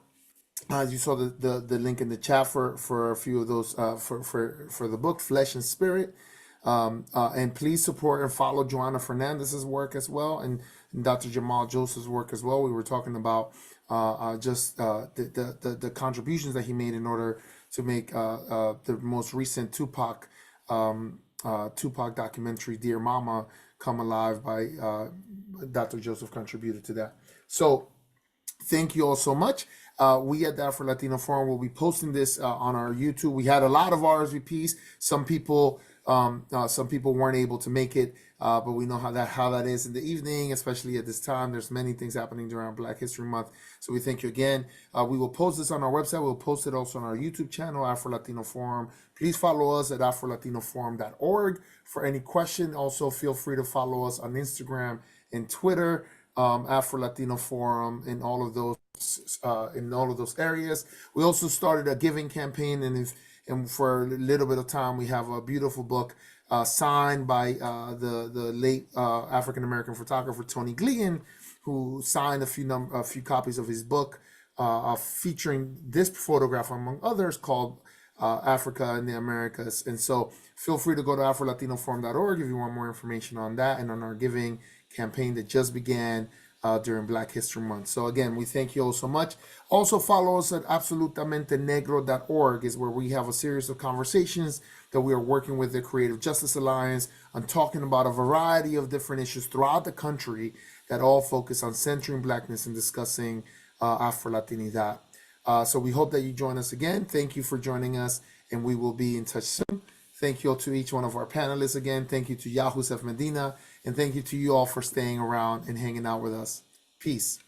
As you saw the link in the chat for a few of those for the book, Flesh and Spirit. And please support and follow Johanna Fernandez's work as well, and Dr. Jamal Joseph's work as well. We were talking about just the contributions that he made in order to make the most recent Tupac documentary, Dear Mama, come alive by Dr. Joseph contributed to that. So thank you all so much. We at the Afro-Latino Forum will be posting this on our YouTube. We had a lot of RSVPs. Some people weren't able to make it, but we know how that is in the evening, especially at this time. There's many things happening during Black History Month. So we thank you again. We will post this on our website. We'll post it also on our YouTube channel, Afro-Latino Forum. Please follow us at afrolatinoforum.org for any question. Also, feel free to follow us on Instagram and Twitter, Afro-Latino Forum, in all of those areas. We also started a giving campaign, and for a little bit of time, we have a beautiful book signed by the late African American photographer Tony Gleaton, who signed a few copies of his book, featuring this photograph among others, called Africa and the Americas. And so feel free to go to afrolatinoforum.org if you want more information on that and on our giving campaign that just began during Black History Month. So again, we thank you all so much. Also follow us at absolutamentenegro.org, is where we have a series of conversations that we are working with the Creative Justice Alliance on, talking about a variety of different issues throughout the country that all focus on centering Blackness and discussing AfroLatinidad. So we hope that you join us again. Thank you for joining us, and we will be in touch soon. Thank you all to each one of our panelists again. Thank you to Joseph Medina, and thank you to you all for staying around and hanging out with us. Peace.